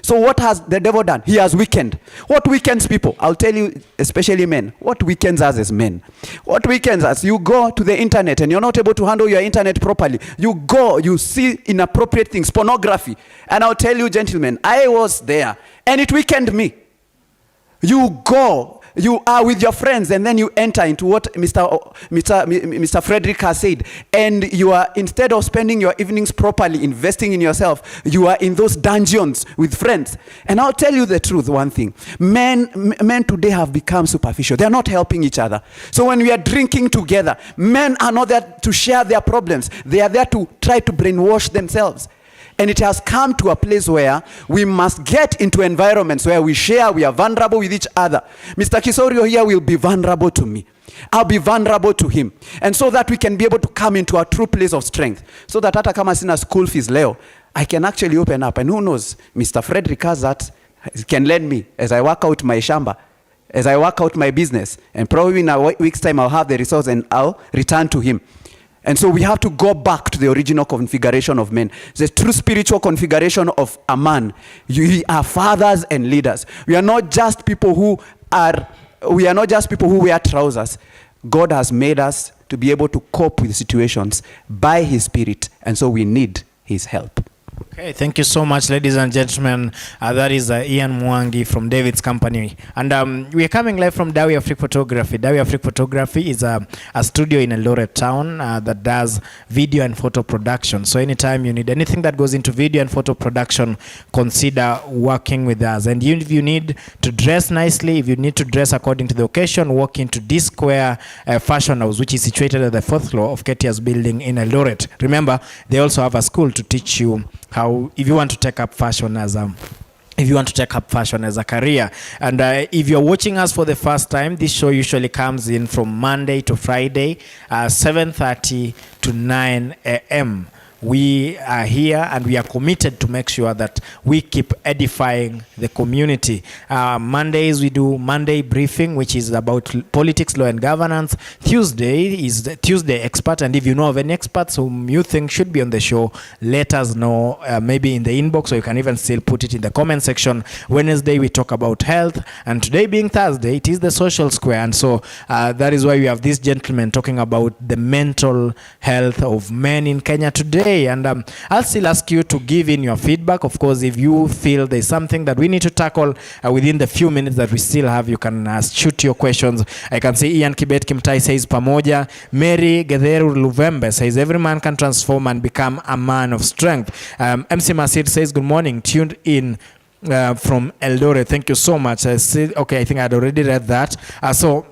So what has the devil done? He has weakened. What weakens people? I'll tell you, especially men. What weakens us as men? What weakens us? You go to the internet and you're not able to handle your internet properly. You go, you see inappropriate things, pornography. And I'll tell you, gentlemen, I was there and it weakened me. You go, you are with your friends and then you enter into what Mr. Frederick has said, and you are, instead of spending your evenings properly investing in yourself, you are in those dungeons with friends. And I'll tell you the truth, one thing, men today have become superficial. They are not helping each other. So when we are drinking together, men are not there to share their problems. They are there to try to brainwash themselves. And it has come to a place where we must get into environments where we share, we are vulnerable with each other. Mr. Kisorio here will be vulnerable to me. I'll be vulnerable to him. And so that we can be able to come into a true place of strength. So that hata kama sina school fees leo, I can actually open up. And who knows, Mr. Frederick has that, can lend me as I work out my shamba, as I work out my business. And probably in a week's time, I'll have the resource and I'll return to him. And so we have to go back to the original configuration of men. The true spiritual configuration of a man. We are fathers and leaders. We are not just people who wear trousers. God has made us to be able to cope with situations by his spirit. And so we need his help. Okay, thank you so much, ladies and gentlemen. That is Ian Mwangi from David's company. And we are coming live from Dawi Afrique Photography. Dawi Afrique Photography is a studio in Eldoret town that does video and photo production. So anytime you need anything that goes into video and photo production, consider working with us. And if you need to dress nicely, if you need to dress according to the occasion, walk into D-Square Fashion House, which is situated at the 4th floor of Ketia's building in Eldoret. Remember, they also have a school to teach you how, if you want to take up fashion as a career. And if you're watching us for the first time, this show usually comes in from Monday to Friday, 7:30 to 9 a.m. We are here and we are committed to make sure that we keep edifying the community. Mondays we do Monday briefing, which is about politics, law and governance. Tuesday is the Tuesday expert, and if you know of any experts whom you think should be on the show, let us know, maybe in the inbox, or you can even still put it in the comment section. Wednesday we talk about health, and today being Thursday, it is the social square, and so that is why we have this gentleman talking about the mental health of men in Kenya today. And I'll still ask you to give in your feedback. Of course, if you feel there's something that we need to tackle within the few minutes that we still have, you can shoot your questions. I can see Ian Kibet Kimtai says pamoja. Mary Gederu Luvembe says every man can transform and become a man of strength. MC Masid says good morning, tuned in from Eldoret. Thank you so much. Okay, I think I'd already read that. So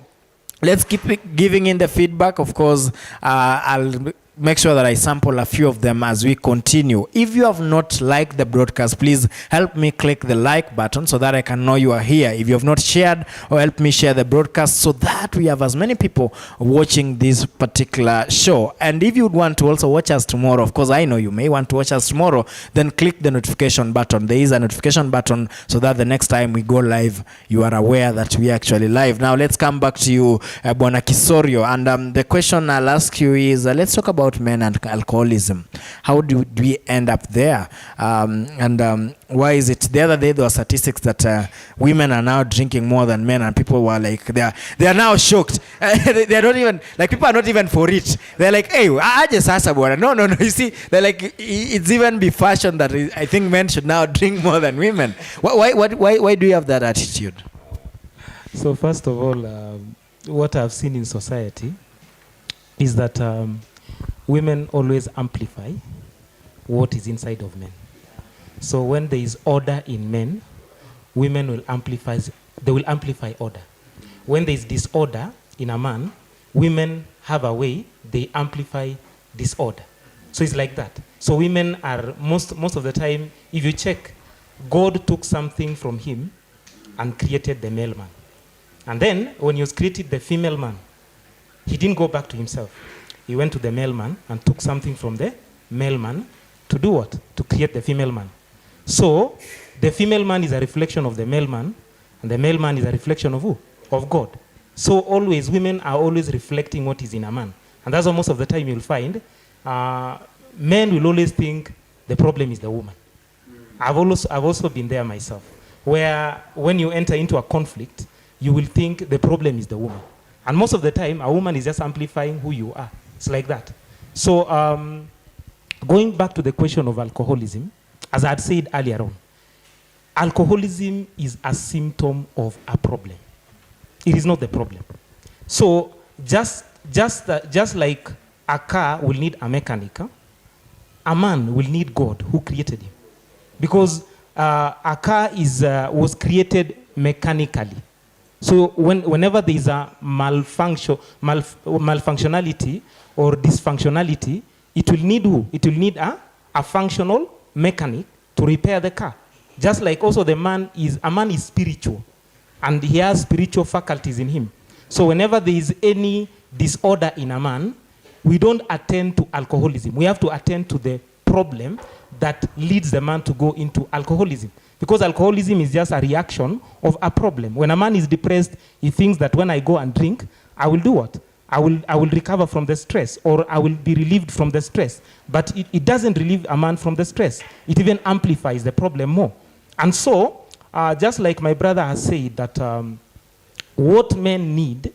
let's keep giving in the feedback. Of course, I'll make sure that I sample a few of them as we continue. If you have not liked the broadcast, please help me click the like button so that I can know you are here. If you have not shared, or help me share the broadcast so that we have as many people watching this particular show. And if you would want to also watch us tomorrow, of course I know you may want to watch us tomorrow, then click the notification button. There is a notification button so that the next time we go live, you are aware that we are actually live. Now let's come back to you, Bwana Kisorio. And the question I'll ask you is, let's talk about men and alcoholism. How do we end up there? Why is it? The other day there were statistics that women are now drinking more than men, and people were like, they are now shocked. They are not even, like, people are not even for it. They're like, hey, I just asked about it. No. You see, they're like, it's even be fashion that I think men should now drink more than women. Why do you have that attitude? So first of all, what I've seen in society is that women always amplify what is inside of men. So when there is order in men, women will amplify order. When there is disorder in a man, women have a way, they amplify disorder. So it's like that. So women are, most of the time, if you check, God took something from him and created the male man. And then when he was created the female man, he didn't go back to himself. He went to the male man and took something from the male man to do what? To create the female man. So the female man is a reflection of the male man, and the male man is a reflection of who? Of God. So always, women are always reflecting what is in a man. And that's why most of the time you'll find men will always think the problem is the woman. I've also been there myself, where when you enter into a conflict, you will think the problem is the woman. And most of the time, a woman is just amplifying who you are. It's like that. So going back to the question of alcoholism, as I had said earlier on, alcoholism is a symptom of a problem. It is not the problem. So just like a car will need a mechanic, a man will need God who created him. Because a car was created mechanically. So whenever there is a malfunctionality or dysfunctionality, it will need who? It will need a functional mechanic to repair the car. Just like also a man is spiritual, and he has spiritual faculties in him. So whenever there is any disorder in a man, we don't attend to alcoholism. We have to attend to the problem that leads the man to go into alcoholism. Because alcoholism is just a reaction of a problem. When a man is depressed, he thinks that when I go and drink, I will do what? I will recover from the stress, or I will be relieved from the stress. But it doesn't relieve a man from the stress. It even amplifies the problem more. And so, just like my brother has said, that what men need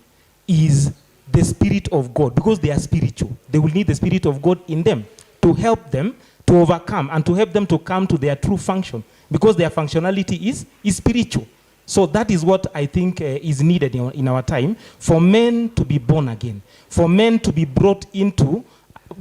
is the Spirit of God, because they are spiritual. They will need the Spirit of God in them to help them to overcome and to help them to come to their true function, because their functionality is spiritual. So that is what I think is needed in our time, for men to be born again, for men to be brought into,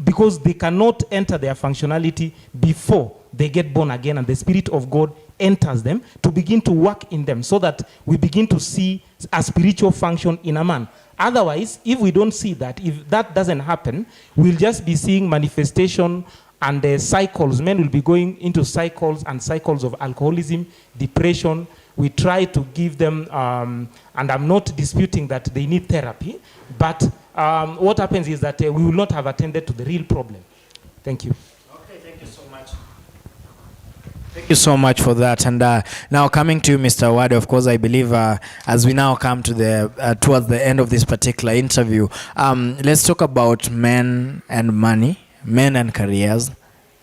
because they cannot enter their functionality before they get born again and the Spirit of God enters them to begin to work in them, so that we begin to see a spiritual function in a man. Otherwise, if we don't see that, if that doesn't happen, we'll just be seeing manifestation and cycles. Men will be going into cycles and cycles of alcoholism, depression. We try to give them, and I'm not disputing that they need therapy, but what happens is that we will not have attended to the real problem. Thank you. Okay, thank you so much. Thank you so much for that. And now coming to you, Mr. Wade, of course, I believe as we now come to the towards the end of this particular interview, let's talk about men and money, men and careers,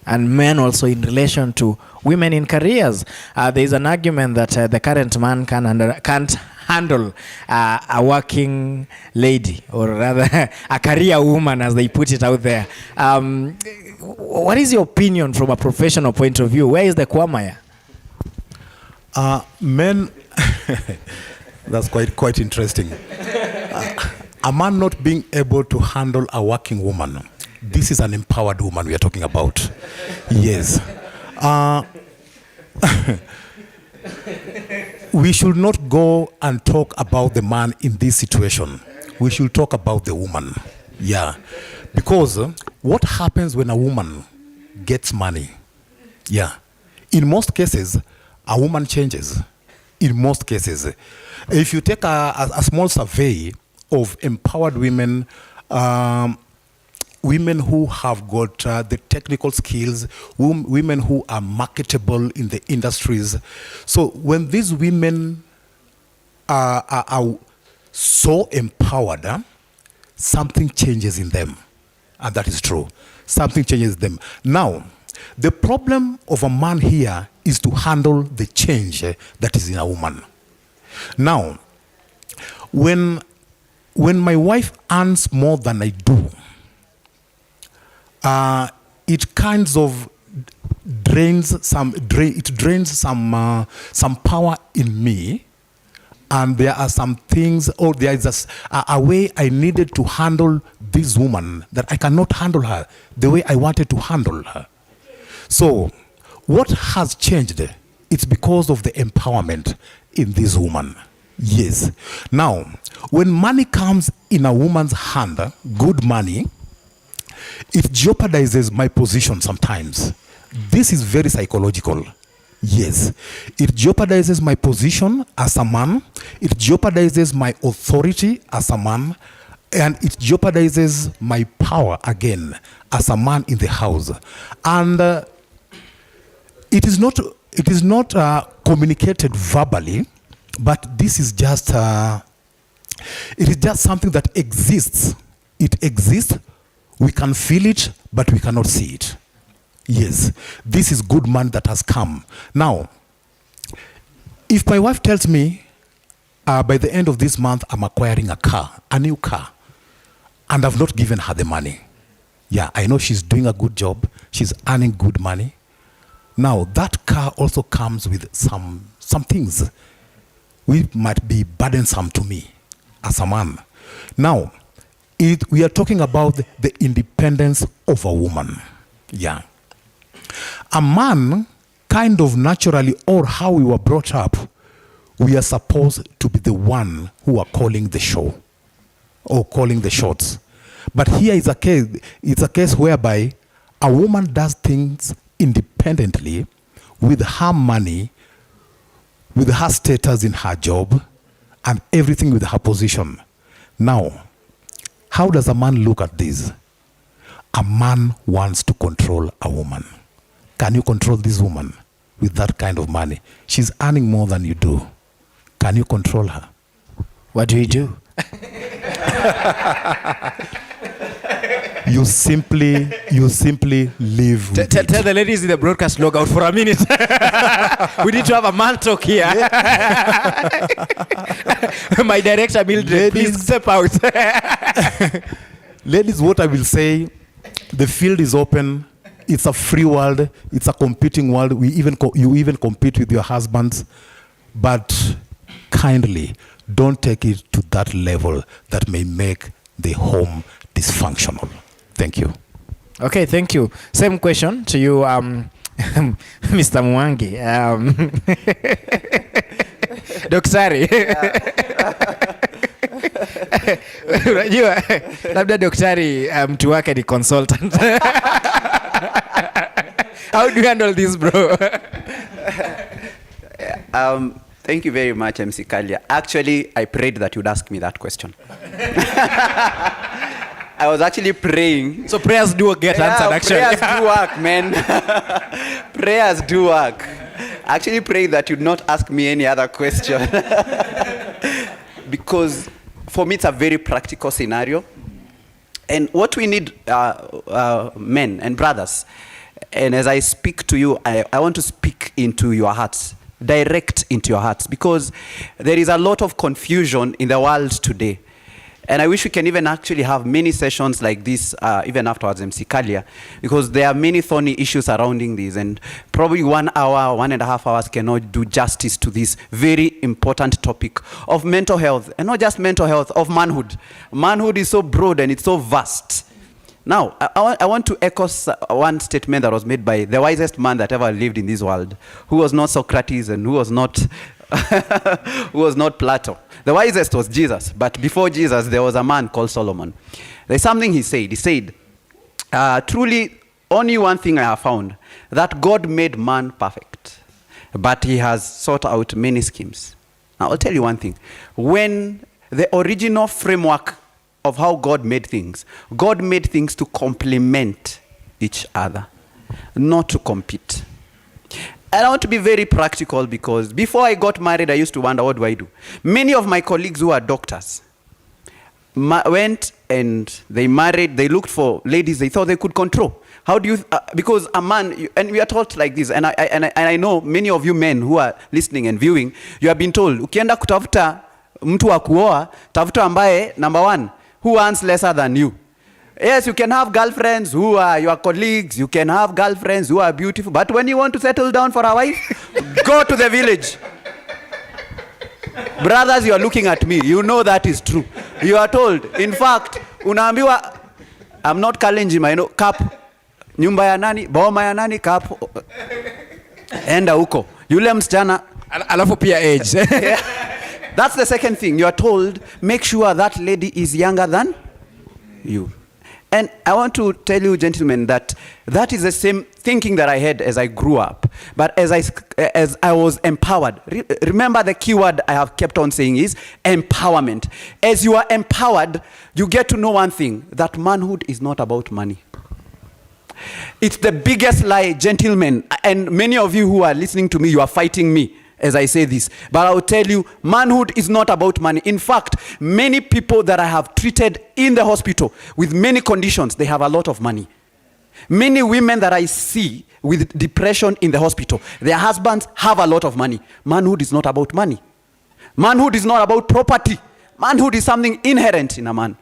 and men also in relation to women in careers. There is an argument that the current man can't handle a working lady, or rather a career woman, as they put it out there. What is your opinion from a professional point of view? Where is the Kwamaya? Men, that's quite interesting. A man not being able to handle a working woman. This is an empowered woman we are talking about. Yes. We should not go and talk about the man in this situation. We should talk about the woman. Yeah. Because what happens when a woman gets money? Yeah. In most cases, a woman changes. In most cases. If you take a small survey of empowered women, women who have got the technical skills, women who are marketable in the industries. So when these women are so empowered, something changes in them. And that is true. Something changes them. Now, the problem of a man here is to handle the change that is in a woman. Now, when my wife earns more than I do, it kinds of drains some power in me, and there are some things, or there is a way I needed to handle this woman that I cannot handle her the way I wanted to handle her. So what has changed? It's because of the empowerment in this woman. Yes. Now, when money comes in a woman's hand, good money, it jeopardizes my position sometimes. This is very psychological. Yes. It jeopardizes my position as a man. It jeopardizes my authority as a man. And it jeopardizes my power again as a man in the house. And it is not communicated verbally, but this is just it is just something that exists. It exists. We can feel it, but we cannot see it. Yes, this is good man that has come. Now, if my wife tells me by the end of this month I'm acquiring a new car, and I've not given her the money. Yeah, I know she's doing a good job. She's earning good money. Now, that car also comes with some things which might be burdensome to me as a man. Now, we are talking about the independence of a woman. Yeah. A man, kind of naturally, or how we were brought up, we are supposed to be the one who are calling the show or calling the shots. But here is it's a case whereby a woman does things independently with her money, with her status in her job, and everything with her position. Now, how does a man look at this? A man wants to control a woman. Can you control this woman with that kind of money? She's earning more than you do. Can you control her? What do you do? You simply live with it. Tell the ladies in the broadcast log out for a minute. We need to have a man talk here. My director, Mildred, please step out. Ladies, what I will say, the field is open. it's a free world. It's a competing world. You even compete with your husbands. But kindly, don't take it to that level that may make the home dysfunctional. Thank you. Okay, thank you. Same question to you, Mr. Mwangi. Daktari. Unajua labda daktari mtu wake ni consultant. How do you handle this, bro? Thank you very much, MC Kalia. Actually, I prayed that you'd ask me that question. I was actually praying. So prayers do get answered, actually. Prayers do work, man. Prayers do work. I actually prayed that you'd not ask me any other question. Because for me, it's a very practical scenario. And what we need, men and brothers, and as I speak to you, I want to speak into your hearts, direct into your hearts, because there is a lot of confusion in the world today. And I wish we can even actually have many sessions like this, even afterwards, MC Kalia, because there are many thorny issues surrounding this, and probably 1 hour, 1.5 hours cannot do justice to this very important topic of mental health, and not just mental health, of manhood. Manhood is so broad and it's so vast. Now, I want to echo one statement that was made by the wisest man that ever lived in this world, who was not Socrates and who was not who was not Plato. The wisest was Jesus, but before Jesus, there was a man called Solomon. There's something he said. He said, truly, only one thing I have found, that God made man perfect, but he has sought out many schemes. Now, I'll tell you one thing. When the original framework of how God made things to complement each other, not to compete. And I want to be very practical, because before I got married, I used to wonder, what do I do? Many of my colleagues who are doctors went and they married, they looked for ladies they thought they could control. How do you, because a man, and we are taught like this, and I know many of you men who are listening and viewing, you have been told, ukienda kutafuta mtu wa kuoa, tafuta ambaye, number one, who earns lesser than you. Yes, you can have girlfriends who are your colleagues. You can have girlfriends who are beautiful. But when you want to settle down for a wife, go to the village. Brothers, you are looking at me. You know that is true. You are told. In fact, unaambiwa, I'm not Kalenjin, I know, kap, nyumba ya nani, boma ya nani, kap, enda huko. Yule msichana. Alafu pia age. Yeah. That's the second thing. You are told, make sure that lady is younger than you. And I want to tell you, gentlemen, that is the same thinking that I had as I grew up. But as I was empowered, remember the key word I have kept on saying is empowerment. As you are empowered, you get to know one thing, that manhood is not about money. It's the biggest lie, gentlemen. And many of you who are listening to me, you are fighting me as I say this. But I will tell you, manhood is not about money. In fact, many people that I have treated in the hospital with many conditions, they have a lot of money. Many women that I see with depression in the hospital, their husbands have a lot of money. Manhood is not about money. Manhood is not about property. Manhood is something inherent in a man.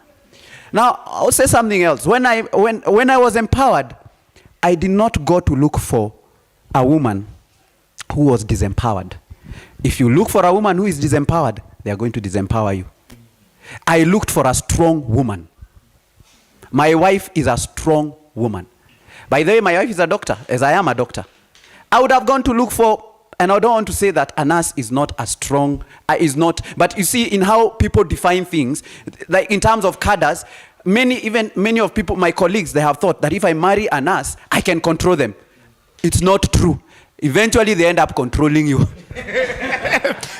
Now, I'll say something else. When I was empowered, I did not go to look for a woman who was disempowered. If you look for a woman who is disempowered, they are going to disempower you. I looked for a strong woman. My wife is a strong woman. By the way, my wife is a doctor, as I am a doctor. I would have gone to look for, and I don't want to say that a nurse is not as strong, is not, but you see in how people define things, like in terms of cadres, many of people, my colleagues, they have thought that if I marry a nurse, I can control them. It's not true. Eventually, they end up controlling you.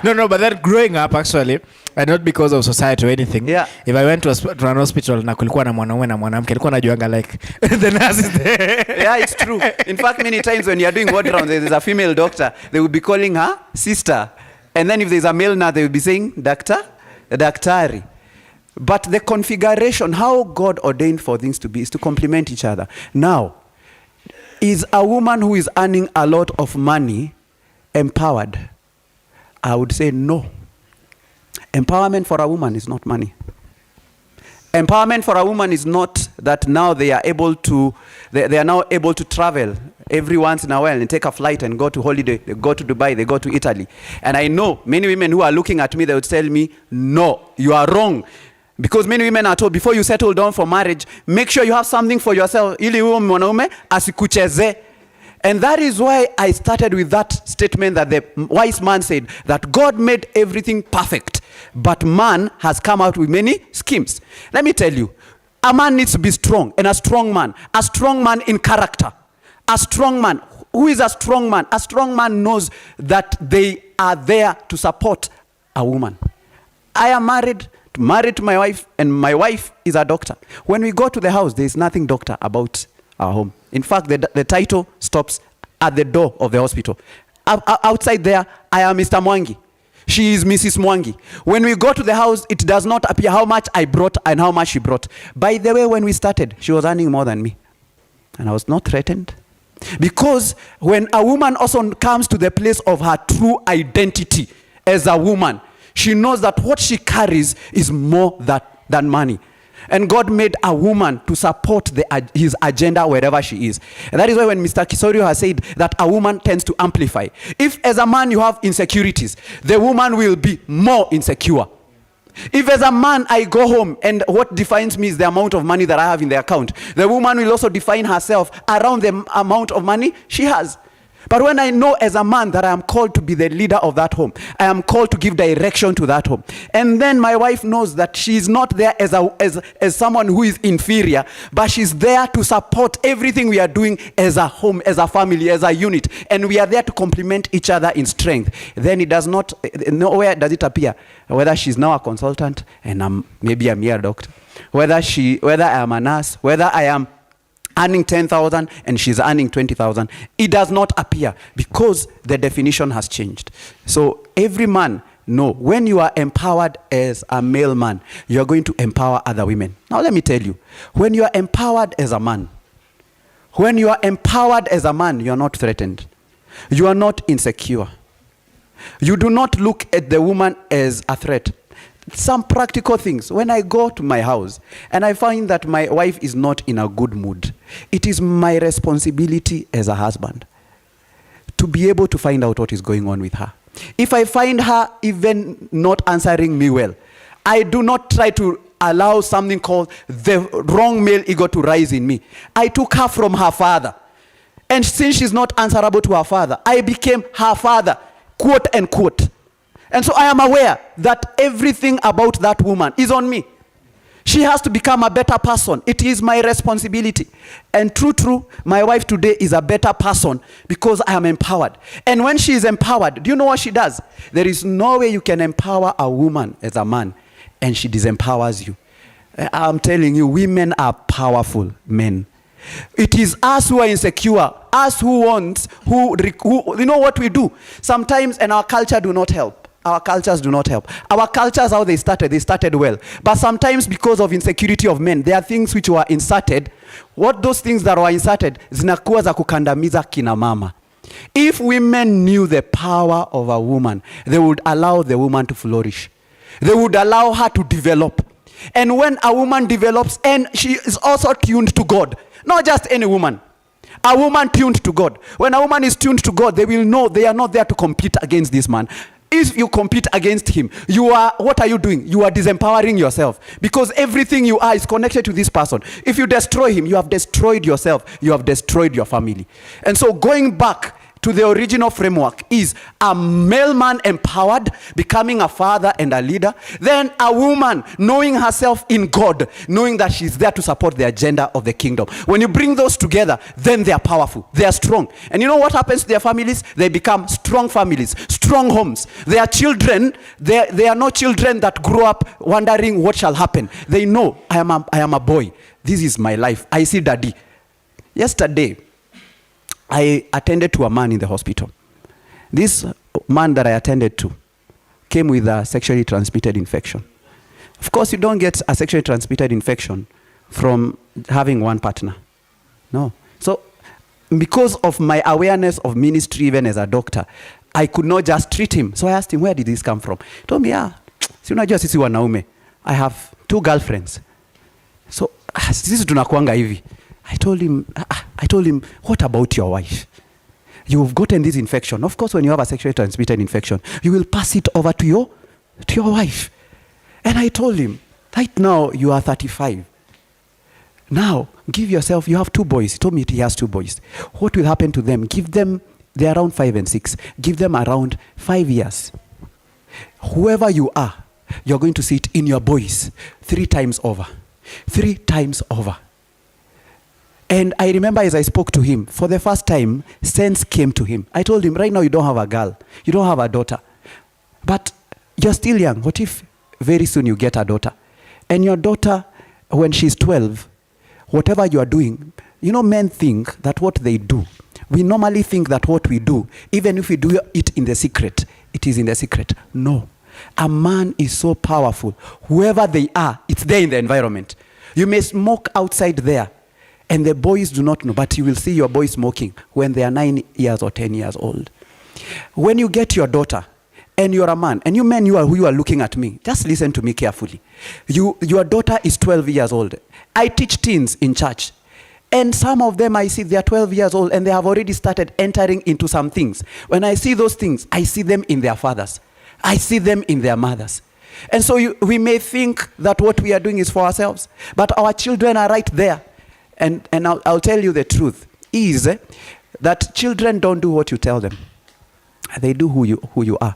No, but then growing up, actually, and not because of society or anything. Yeah. If I went to an hospital na kulikuwa na mwanaume na mwanamke, nilikuwa najuanga like the nurse is there. Yeah, it's true. In fact, many times when you are doing ward rounds, there's a female doctor, they will be calling her sister. And then if there's a male nurse, they will be saying, daktari. But the configuration, how God ordained for things to be, is to complement each other. Now, is a woman who is earning a lot of money empowered? I would say no. Empowerment for a woman is not money. Empowerment for a woman is not that now they are able to, they are now able to travel every once in a while and take a flight and go to holiday. They go to Dubai, they go to Italy. And I know many women who are looking at me, they would tell me, no, you are wrong. Because many women are told, before you settle down for marriage, make sure you have something for yourself. Ili huyo mwanaume asikucheze. And that is why I started with that statement that the wise man said, that God made everything perfect, but man has come out with many schemes. Let me tell you, a man needs to be strong, and a strong man in character. A strong man. Who is a strong man? A strong man knows that they are there to support a woman. I am married to my wife, and my wife is a doctor. When we go to the house, there is nothing doctor about our home. In fact, the title stops at the door of the hospital. Outside there, I am Mr. Mwangi. She is Mrs. Mwangi. When we go to the house, it does not appear how much I brought and how much she brought. By the way, when we started, she was earning more than me. And I was not threatened. Because when a woman also comes to the place of her true identity as a woman, she knows that what she carries is more than money. And God made a woman to support his agenda wherever she is. And that is why when Mr. Kisorio has said that a woman tends to amplify. If as a man you have insecurities, the woman will be more insecure. If as a man I go home and what defines me is the amount of money that I have in the account, the woman will also define herself around the amount of money she has. But when I know as a man that I am called to be the leader of that home, I am called to give direction to that home. And then my wife knows that she is not there as someone who is inferior, but she's there to support everything we are doing as a home, as a family, as a unit. And we are there to complement each other in strength. Then it does not, nowhere does it appear whether she's now a consultant and maybe a mere doctor, whether I am a nurse, whether I am earning 10,000 and she's earning 20,000. It does not appear because the definition has changed. So every man, no, when you are empowered as a male man, you are going to empower other women. Now let me tell you, when you are empowered as a man, you are not threatened. You are not insecure. You do not look at the woman as a threat. Some practical things. When I go to my house and I find that my wife is not in a good mood, it is my responsibility as a husband to be able to find out what is going on with her. If I find her even not answering me well, I do not try to allow something called the wrong male ego to rise in me. I took her from her father. And since she's not answerable to her father, I became her father, quote unquote. And so I am aware that everything about that woman is on me. She has to become a better person. It is my responsibility. And true, my wife today is a better person because I am empowered. And when she is empowered, do you know what she does? There is no way you can empower a woman as a man and she disempowers you. I'm telling you, women are powerful men. It is us who are insecure, us who you know what we do? Sometimes, and our culture do not help. Our cultures do not help. Our cultures, how they started well. But sometimes because of insecurity of men, there are things which were inserted. What those things that were inserted, zinakuwa za kukandamiza kina mama. If women knew the power of a woman, they would allow the woman to flourish. They would allow her to develop. And when a woman develops, and she is also tuned to God, not just any woman, a woman tuned to God. When a woman is tuned to God, they will know they are not there to compete against this man. If you compete against him, what are you doing? You are disempowering yourself because everything you are is connected to this person. If you destroy him, you have destroyed yourself. You have destroyed your family. And so going back to the original framework is a male man empowered, becoming a father and a leader. Then a woman knowing herself in God, knowing that she's there to support the agenda of the kingdom. When you bring those together, then they are powerful. They are strong. And you know what happens to their families? They become strong families, strong homes. Their children, they are not children that grow up wondering what shall happen. They know, I am a boy. This is my life. I see daddy. Yesterday, I attended to a man in the hospital. This man that I attended to came with a sexually transmitted infection. Of course, you don't get a sexually transmitted infection from having one partner. No. So, because of my awareness of ministry, even as a doctor, I could not just treat him. So I asked him, where did this come from? He told me, si unajua sisi wanaume, I have 2 girlfriends. sisi tunakuanga hivi. I told him, what about your wife? You've gotten this infection. Of course, when you have a sexually transmitted infection, you will pass it over to your wife. And I told him, right now you are 35. Now, give yourself, you have 2 boys. He told me he has 2 boys. What will happen to them? Give them, they're around 5 and 6. Give them around 5 years. Whoever you are, you're going to see it in your boys 3 times over. 3 times over. And I remember as I spoke to him, for the first time, sense came to him. I told him, right now you don't have a girl. You don't have a daughter. But you're still young. What if very soon you get a daughter? And your daughter, when she's 12, whatever you are doing, you know, men think that what they do, we normally think that what we do, even if we do it in the secret, it is in the secret. No. A man is so powerful. Whoever they are, it's there in the environment. You may smoke outside there, and the boys do not know, but you will see your boys smoking when they are 9 years or 10 years old. When you get your daughter, and you're a man, and you men who you are looking at me, just listen to me carefully. Your daughter is 12 years old. I teach teens in church. And some of them I see they are 12 years old and they have already started entering into some things. When I see those things, I see them in their fathers. I see them in their mothers. And so we may think that what we are doing is for ourselves, but our children are right there. And I'll tell you the truth is that children don't do what you tell them. They do who you are.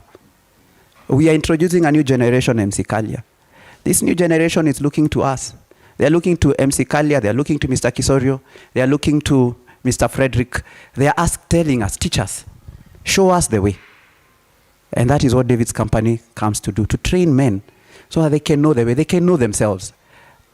We are introducing a new generation, MC Kalia. This new generation is looking to us. They are looking to MC Kalia. They are looking to Mr. Kisorio. They are looking to Mr. Frederick. They are telling us, teach us, show us the way. And that is what David's company comes to do, to train men so that they can know the way, they can know themselves.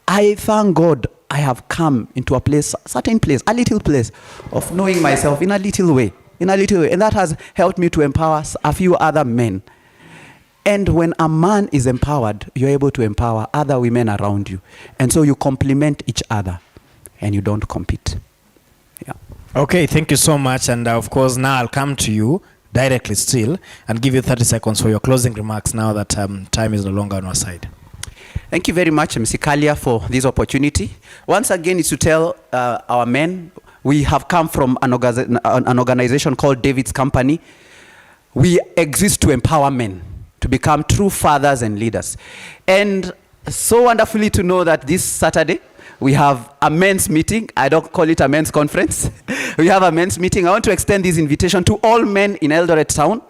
I thank God I have come into a place, a certain place, a little place of knowing myself in a little way. And that has helped me to empower a few other men. And when a man is empowered, you're able to empower other women around you. And so you complement each other and you don't compete. Yeah. Okay, thank you so much. And of course, now I'll come to you directly still and give you 30 seconds for your closing remarks now that time is no longer on our side. Thank you very much, MC Kalia, for this opportunity. Once again, is to tell our men, we have come from an organization called David's Company. We exist to empower men to become true fathers and leaders. And so wonderfully to know that this Saturday, we have a men's meeting. I don't call it a men's conference. We have a men's meeting. I want to extend this invitation to all men in Eldoret town,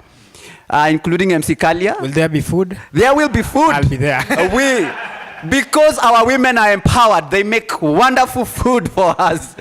including MC Kalia. Will there be food? There will be food. I'll be there. Because our women are empowered, they make wonderful food for us.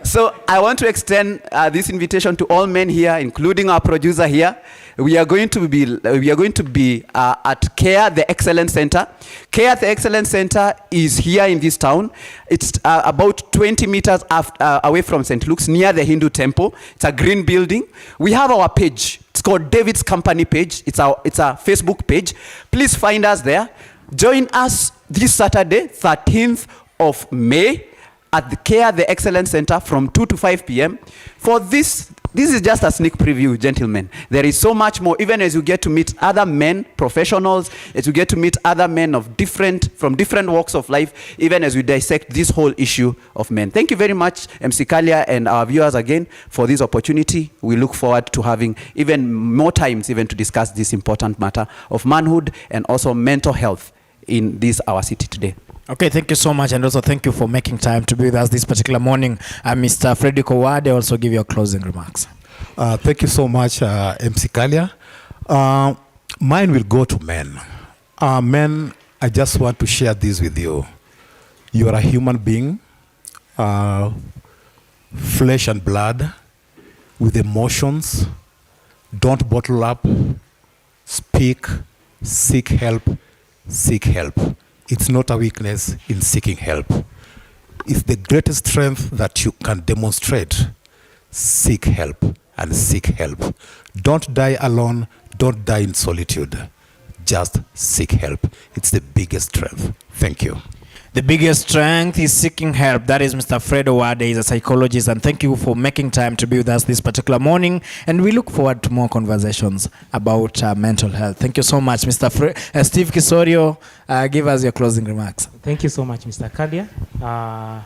So I want to extend this invitation to all men here, including our producer here. We are going to be at CARE, the Excellence Center. CARE, the Excellence Center is here in this town. It's about 20 meters away from St. Luke's, near the Hindu temple. It's a green building. We have our page. It's called David's Company page. It's a Facebook page. Please find us there. Join us this Saturday, 13th of May, at the CARE, the Excellence Center, from 2 to 5 p.m. For this is just a sneak preview, gentlemen. There is so much more, even as you get to meet other men, professionals, as you get to meet other men from different walks of life, even as we dissect this whole issue of men. Thank you very much, MC Kalia, and our viewers again for this opportunity. We look forward to having even more times even to discuss this important matter of manhood and also mental health in this our city today. Okay, thank you so much, and also thank you for making time to be with us this particular morning. Mr. Frederick Owade, also give your closing remarks. Thank you so much, MC Kalia. Mine will go to men. Men, I just want to share this with you. You are a human being, flesh and blood, with emotions. Don't bottle up. Speak, seek help. Seek help. It's not a weakness in seeking help. It's the greatest strength that you can demonstrate. Seek help and seek help. Don't die alone. Don't die in solitude. Just seek help. It's the biggest strength. Thank you. The biggest strength is seeking help. That is Mr. Fred Owade. He's a psychologist, and thank you for making time to be with us this particular morning. And we look forward to more conversations about mental health. Thank you so much, Mr. Steve Kisorio. Give us your closing remarks. Thank you so much, Mr. Kalia.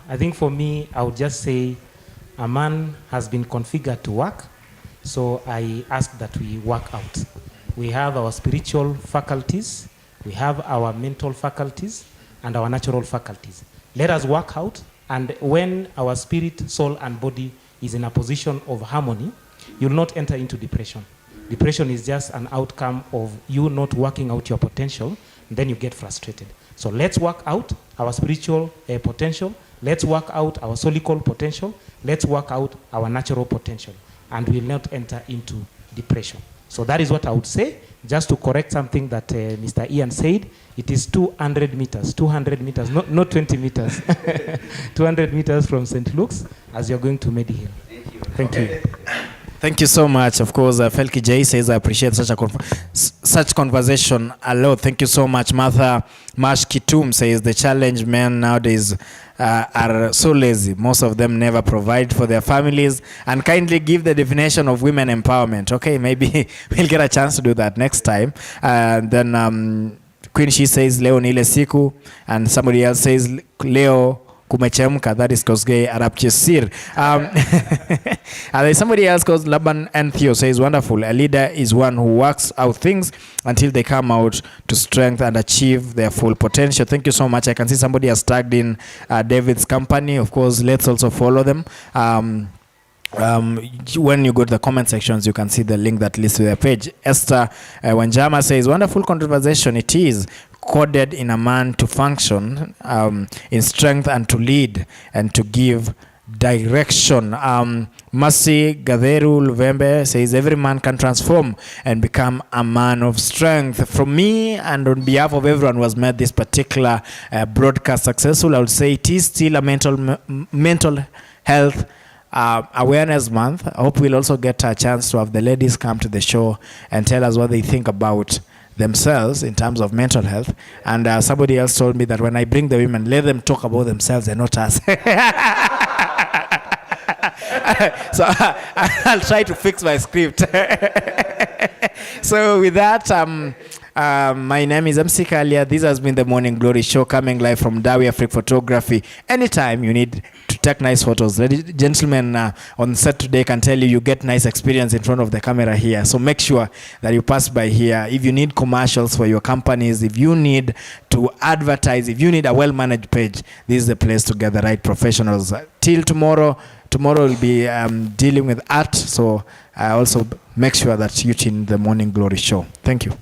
I think for me, I would just say a man has been configured to work, so I ask that we work out. We have our spiritual faculties, we have our mental faculties, and our natural faculties. Let us work out, and when our spirit, soul, and body is in a position of harmony, you'll not enter into depression. Depression is just an outcome of you not working out your potential, and then you get frustrated. So let's work out our spiritual potential, let's work out our solical potential, let's work out our natural potential, and we'll not enter into depression. So that is what I would say. Just to correct something that Mr. Ian said, it is 200 meters, not 20 meters. 200 meters from St. Luke's as you're going to Medihill. Thank you. Thank you so much. Of course, Felki J says, I appreciate such conversation a lot. Thank you so much. Martha Mash Kitum says, the challenge men nowadays are so lazy. Most of them never provide for their families. And kindly give the definition of women empowerment. Okay, maybe we'll get a chance to do that next time. Then Queen She says, Leo Nile Siku. And somebody else says, Leo Kumechemka, that is Kosgei Arab Chesir. And there's somebody else called Laban and Theo says, wonderful. A leader is one who works out things until they come out to strength and achieve their full potential. Thank you so much. I can see somebody has tagged in David's company. Of course, let's also follow them. When you go to the comment sections, you can see the link that leads to their page. Esther Wanjama says, wonderful conversation. It is coded in a man to function in strength and to lead and to give direction. Mercy Gatheru Luvembe says, every man can transform and become a man of strength. From me and on behalf of everyone who has made this particular broadcast successful, I would say it is still a mental health awareness month. I hope we'll also get a chance to have the ladies come to the show and tell us what they think about themselves in terms of mental health. And somebody else told me that when I bring the women, let them talk about themselves and not us. So I'll try to fix my script. So with that, my name is MC Kalia. This has been the Morning Glory Show, coming live from Dawi Afrique Photography. Anytime you need to take nice photos, ladies and gentlemen on set today can tell you, you get nice experience in front of the camera here. So make sure that you pass by here. If you need commercials for your companies, if you need to advertise, if you need a well-managed page, this is the place to get the right professionals. Till tomorrow we'll be dealing with art. So also make sure that you tune in the Morning Glory Show. Thank you.